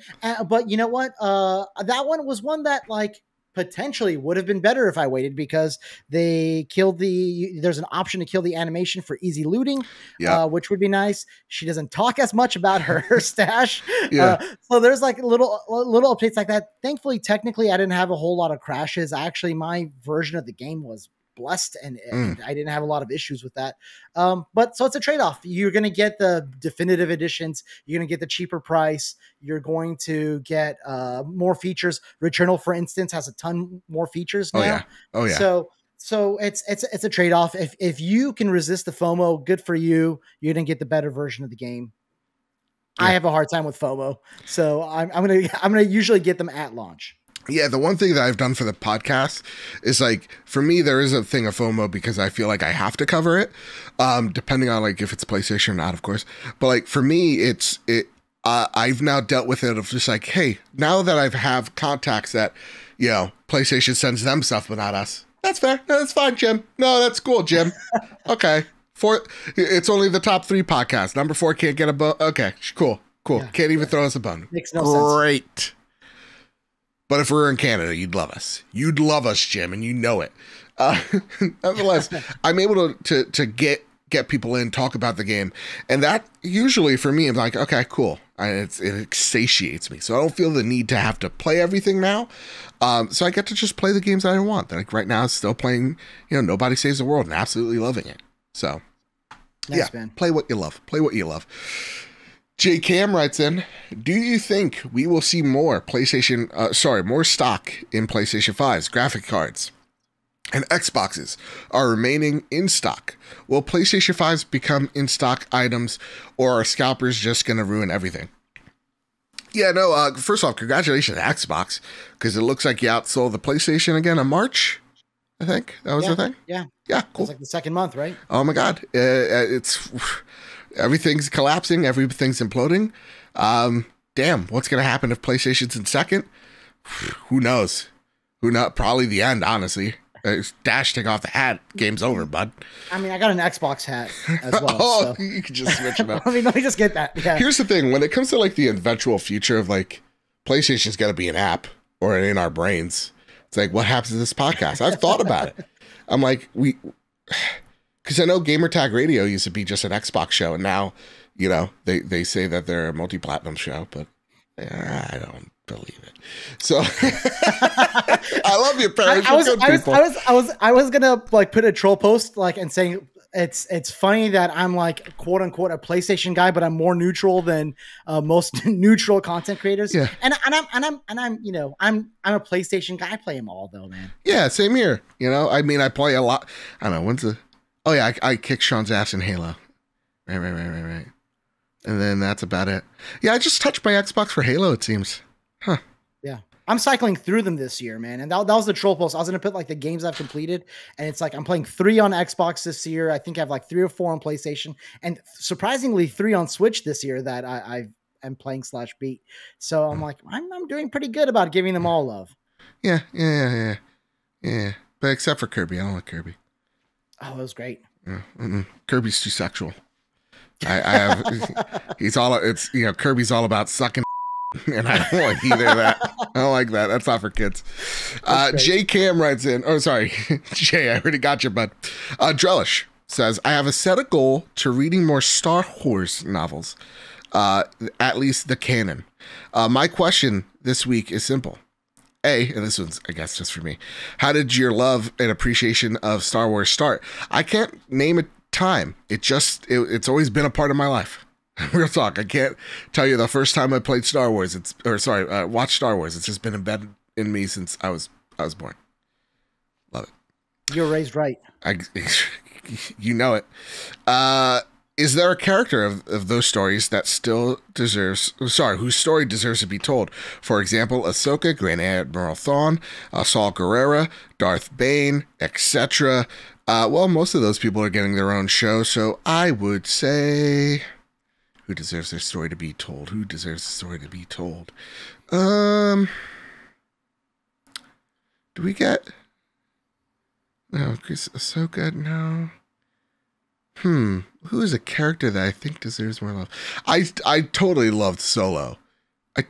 But you know what? That one was one that like potentially would have been better if I waited because they killed there's an option to kill the animation for easy looting, which would be nice. She doesn't talk as much about her stash. So there's like little updates like that. Thankfully, technically, I didn't have a whole lot of crashes. My version of the game was blessed and I didn't have a lot of issues with that. But so it's a trade-off. You're going to get the definitive editions. You're going to get the cheaper price. You're going to get more features. Returnal, for instance, has a ton more features now. Oh yeah. So it's a trade-off. If you can resist the FOMO, good for you. You're going to get the better version of the game. I have a hard time with FOMO. So I'm going to usually get them at launch. Yeah, the one thing that I've done for the podcast is like, for me, there is a thing of FOMO because I feel like I have to cover it, depending on like if it's PlayStation or not, of course. But like for me, I've now dealt with it of just like, hey, now that I have contacts that, PlayStation sends them stuff, but not us. That's fair. No, that's fine, Jim. No, that's cool, Jim. Okay, Four. It's only the top 3 podcasts. Number 4 can't get a bone. Okay, cool. Yeah, can't even throw us a bone. Makes no sense. Great. But if we were in Canada, you'd love us. You'd love us, Jim, and you know it. Nonetheless, I'm able to get people in, talk about the game, and that usually for me, I'm like, okay, cool. It satiates me, so I don't feel the need to have to play everything now. So I get to just play the games I want. Like right now, still playing, Nobody Saves the World, and absolutely loving it. So, nice, man. Play what you love. Play what you love. J Cam writes in, do you think we will see more more stock in PlayStation 5's graphic cards and Xboxes are remaining in stock? Will PlayStation 5s become in stock items, or are scalpers just going to ruin everything? Yeah, no, first off, congratulations to Xbox, because it looks like you outsold the PlayStation again in March. I think that was the thing. Yeah, cool. It's like the second month, right? Oh my God, it's everything's collapsing, everything's imploding. Damn, what's gonna happen if PlayStation's in second? Who knows? Probably the end, honestly. Dash, take off the hat. Game's over, bud. I mean, I got an Xbox hat as well. Oh, so. You can just switch it up. Let me just get that. Yeah. Here's the thing: when it comes to like the eventual future of like PlayStation's got to be an app or in our brains. It's like, what happens to this podcast? I've thought about it. I'm like, because I know Gamertag Radio used to be just an Xbox show, and now, they say that they're a multi-platinum show, but I don't believe it. So I love you, parents. I was gonna like put a troll post like and saying it's funny that I'm like quote unquote a PlayStation guy, but I'm more neutral than most neutral content creators. Yeah. And I'm a PlayStation guy. I play them all though, man. Yeah, same here. I mean, I play a lot. I don't know I kicked Sean's ass in Halo. Right. And then that's about it. Yeah, I just touched my Xbox for Halo, it seems. Huh. Yeah. I'm cycling through them this year, man. And that was the troll post. I was going to put like the games I've completed. And it's like I'm playing 3 on Xbox this year. I think I have like 3 or 4 on PlayStation. And surprisingly 3 on Switch this year that I am playing /beat. So I'm like, I'm doing pretty good about giving them all love. Yeah. But except for Kirby. I don't like Kirby. Oh, it was great. Yeah. Kirby's too sexual. Kirby's all about sucking, and I don't like either of that. I don't like that. That's not for kids. J Cam writes in. Oh, sorry, Jay. I already got you, bud. Drellish says, I have a set a goal to reading more Star Wars novels, at least the canon. My question this week is simple. And this one's, I guess, just for me. How did your love and appreciation of Star Wars start? I can't name a time. It's always been a part of my life. Real talk. I can't tell you the first time I played Star Wars. Watched Star Wars. It's just been embedded in me since I was born. Love it. You're raised right. You know it. Is there a character of those stories that still whose story deserves to be told? For example, Ahsoka, Grand Admiral Thrawn, Saul Guerrera, Darth Bane, etc. Well, most of those people are getting their own show, so I would say, who deserves their story to be told? Who deserves the story to be told? Do we get? No, Chris Ahsoka. No. Who is a character that I think deserves more love? I totally loved Solo. I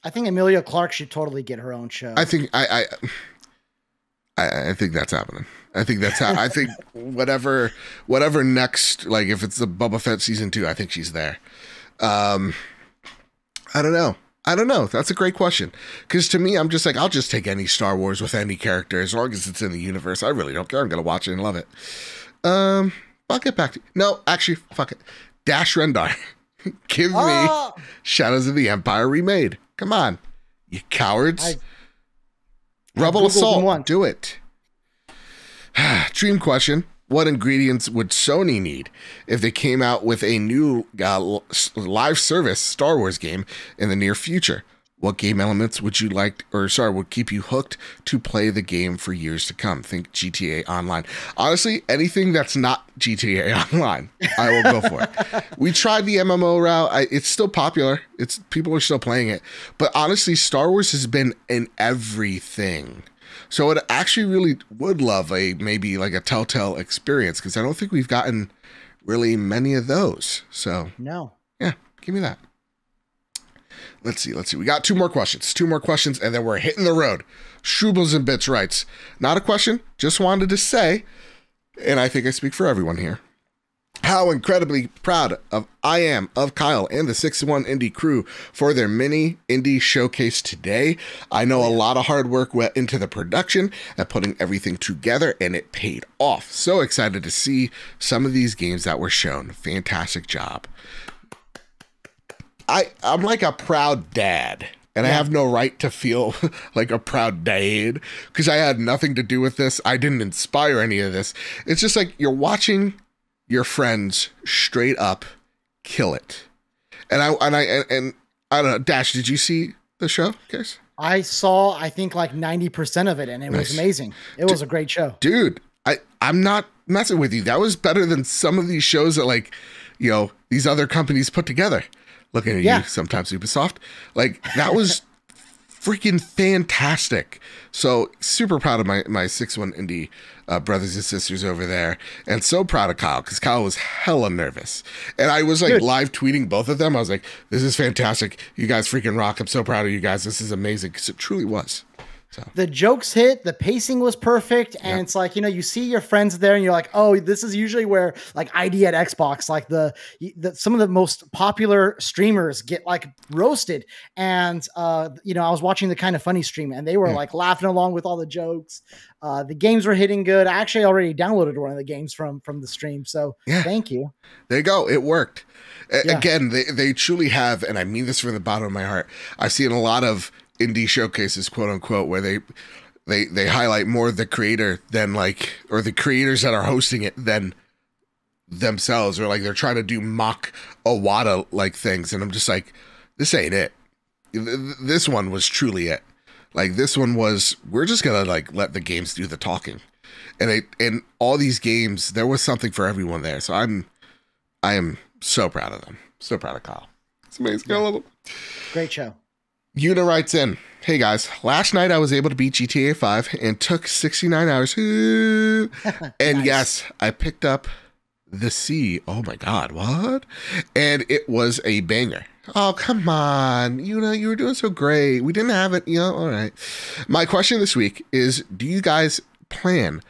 think Emilia Clarke should totally get her own show. I think I think that's happening. I think whatever next, like if it's the Boba Fett season 2, I think she's there. I don't know. That's a great question. Because to me, I'm just like, I'll just take any Star Wars with any character as long as it's in the universe. I really don't care. I'm going to watch it and love it. I'll get back to you. No, actually, fuck it. Dash Rendar. Give me Shadows of the Empire remade. Come on, you cowards. Rebel Assault. Do it. Dream question. What ingredients would Sony need if they came out with a new live service Star Wars game in the near future? What game elements would you like, or sorry, would keep you hooked to play the game for years to come? Think GTA Online. Honestly, anything that's not GTA Online, I will go for it. We tried the MMO route. It's still popular. People are still playing it. But honestly, Star Wars has been in everything. So it actually really would love maybe like a Telltale experience, because I don't think we've gotten really many of those. So no. Yeah, give me that. Let's see. We got two more questions, and then we're hitting the road. Shrubbles and Bits writes, not a question, just wanted to say, and I think I speak for everyone here, how incredibly proud I am of Kyle and the 6-1 Indie crew for their mini indie showcase today. I know a lot of hard work went into the production and putting everything together, and it paid off. So excited to see some of these games that were shown. Fantastic job. I'm like a proud dad, and I have no right to feel like a proud dad because I had nothing to do with this. I didn't inspire any of this. It's just like you're watching your friends straight up kill it. And I don't know, Dash, did you see the show, Case? I saw, I think, like 90% of it, and it was amazing. It was a great show. Dude, I'm not messing with you. That was better than some of these shows that, like, you know, these other companies put together. Looking at you sometimes, Ubisoft. Like, that was freaking fantastic. So super proud of my 6-1 Indie brothers and sisters over there. And so proud of Kyle, because Kyle was hella nervous. And I was like live tweeting both of them. I was like, this is fantastic. You guys freaking rock. I'm so proud of you guys. This is amazing, because it truly was. So. The jokes hit, the pacing was perfect, and it's like, you know, you see your friends there and you're like, oh, this is usually where like ID at Xbox, like the some of the most popular streamers get like roasted. And you know, I was watching the Kind of Funny stream, and they were like laughing along with all the jokes. The games were hitting good. I actually already downloaded one of the games from the stream, so thank you. There you go. It worked. Again, they truly have, and I mean this from the bottom of my heart. I've seen a lot of indie showcases, quote unquote, where they highlight more the creator than like, or the creators that are hosting it than themselves, or like they're trying to do mock Iwata like things, and I'm just like, this ain't it. This one was truly it. Like, this one was, we're just gonna like let the games do the talking, and all these games, there was something for everyone there. So I am so proud of them. So proud of Kyle. It's amazing. I love it. Great show. Una writes in, hey guys, last night I was able to beat GTA 5 and took 69 hours. And nice. Yes, I picked up The Sea. Oh my God, what? And it was a banger. Oh, come on. Una, you were doing so great. We didn't have it. You know, all right. My question this week is, do you guys plan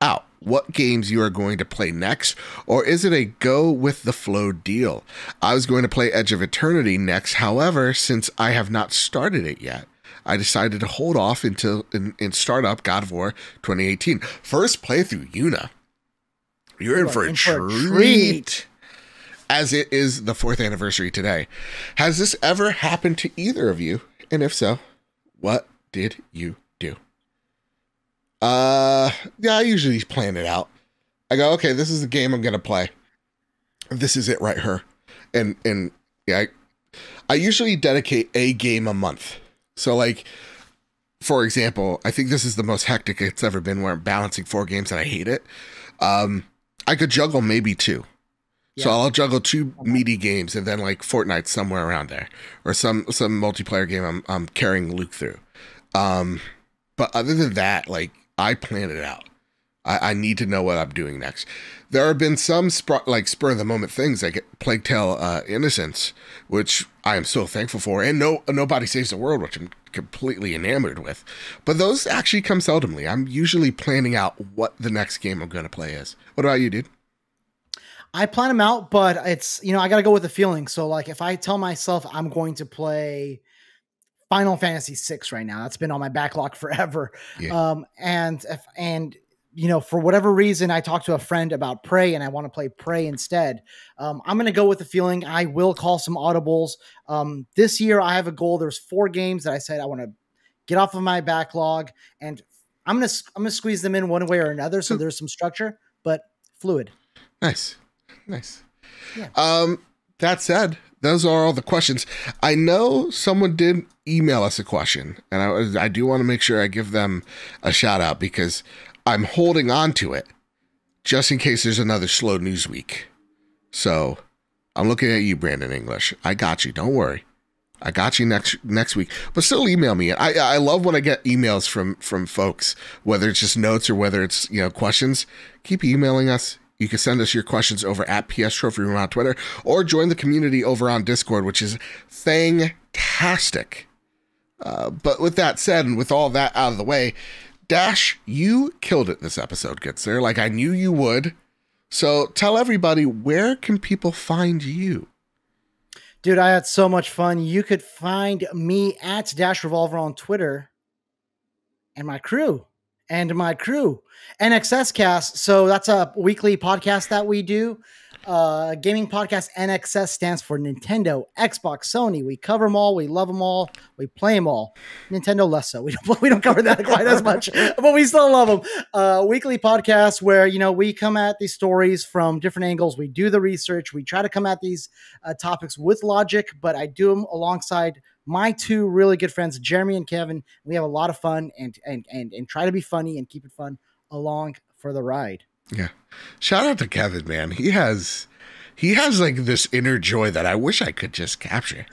out what games you are going to play next, or is it a go with the flow deal? I was going to play Edge of Eternity next. However, since I have not started it yet, I decided to hold off until and start up God of War 2018. First playthrough, Una. You're in for a treat. As it is the 4th anniversary today. Has this ever happened to either of you? And if so, what did you do? Yeah, I usually plan it out. I go, okay, this is the game I'm gonna play. This is it right here. And yeah, I usually dedicate a game a month. So like, for example, I think this is the most hectic it's ever been, where I'm balancing 4 games and I hate it. I could juggle maybe 2. Yeah. So I'll juggle 2 meaty games, and then like Fortnite somewhere around there, or some multiplayer game I'm carrying Luke through. But other than that, like, I plan it out. I need to know what I'm doing next. There have been some spur of the moment things like Plague Tale Innocence, which I am so thankful for, and Nobody Saves the World, which I'm completely enamored with. But those actually come seldomly. I'm usually planning out what the next game I'm going to play is. What about you, dude? I plan them out, but it's, you know, I got to go with the feeling. So like, if I tell myself I'm going to play Final Fantasy VI right now, that's been on my backlog forever. Yeah. And you know, for whatever reason, I talked to a friend about Prey and I want to play Prey instead. I'm going to go with the feeling. I will call some audibles. This year I have a goal. There's 4 games that I said I want to get off of my backlog, and I'm going to squeeze them in one way or another. So there's some structure, but fluid. Nice. Yeah. that said, those are all the questions. I know someone did email us a question, and I do want to make sure I give them a shout out because I'm holding on to it just in case there's another slow news week. So I'm looking at you, Brandon English. I got you. Don't worry. I got you next week. But still email me. I love when I get emails from folks, whether it's just notes or whether it's, questions. Keep emailing us. You can send us your questions over at PS Trophy Room on Twitter or join the community over on Discord, which is fantastic. But with that said, and with all that out of the way, Dash, you killed it this episode, good sir. Like I knew you would. So tell everybody, where can people find you? Dude, I had so much fun. You could find me at Dash Revolver on Twitter and my crew. NXS Cast. So that's a weekly podcast that we do. Gaming podcast. NXS stands for Nintendo, Xbox, Sony. We cover them all. We love them all. We play them all. Nintendo less so. We don't cover that quite as much, but we still love them. Weekly podcast where, we come at these stories from different angles. We do the research. We try to come at these topics with logic, but I do them alongside my two really good friends, Jeremy and Kevin. We have a lot of fun and try to be funny and keep it fun along for the ride. Yeah. Shout out to Kevin, man. He has like this inner joy that I wish I could just capture.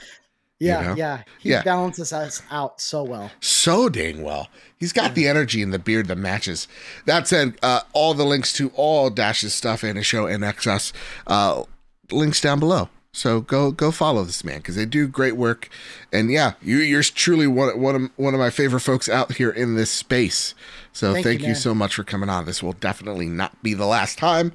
Yeah. He balances us out so well. So dang well. He's got the energy and the beard that matches. That said, all the links to all Dash's stuff and his show NXS, links down below. So go follow this man because they do great work. And yeah, you're truly one of my favorite folks out here in this space. So thank you so much for coming on. This will definitely not be the last time.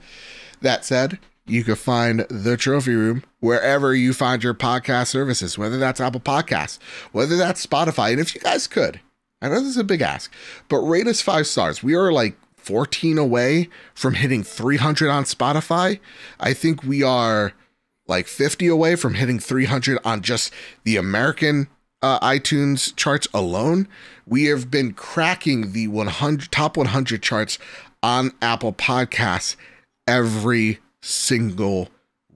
That said, you can find The Trophy Room wherever you find your podcast services, whether that's Apple Podcasts, whether that's Spotify. And if you guys could, I know this is a big ask, but rate us 5 stars. We are like 14 away from hitting 300 on Spotify. I think we are like 50 away from hitting 300 on just the American iTunes charts alone. We have been cracking the top 100 charts on Apple Podcasts every single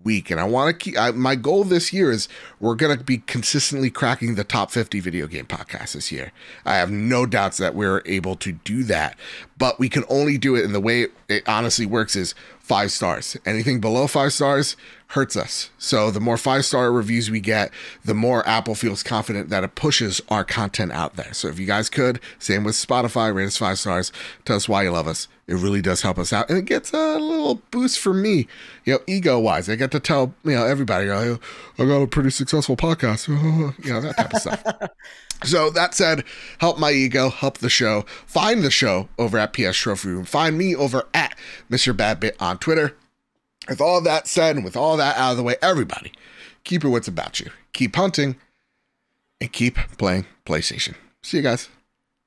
week. And I want to keep, my goal this year is we're going to be consistently cracking the top 50 video game podcasts this year. I have no doubts that we're able to do that, but we can only do it in the way it honestly works is 5 stars. Anything below 5 stars hurts us. So the more 5-star reviews we get, the more Apple feels confident that it pushes our content out there. So if you guys could, same with Spotify, rate us 5 stars, tell us why you love us. It really does help us out. And it gets a little boost for me, ego wise. I get to tell, everybody, I got a pretty successful podcast, that type of stuff. So that said, help my ego, help the show. Find the show over at PS Trophy Room. Find me over at Mr. Badbit on Twitter. With all that said, and with all that out of the way, everybody, keep your wits about you. Keep hunting and keep playing PlayStation. See you guys.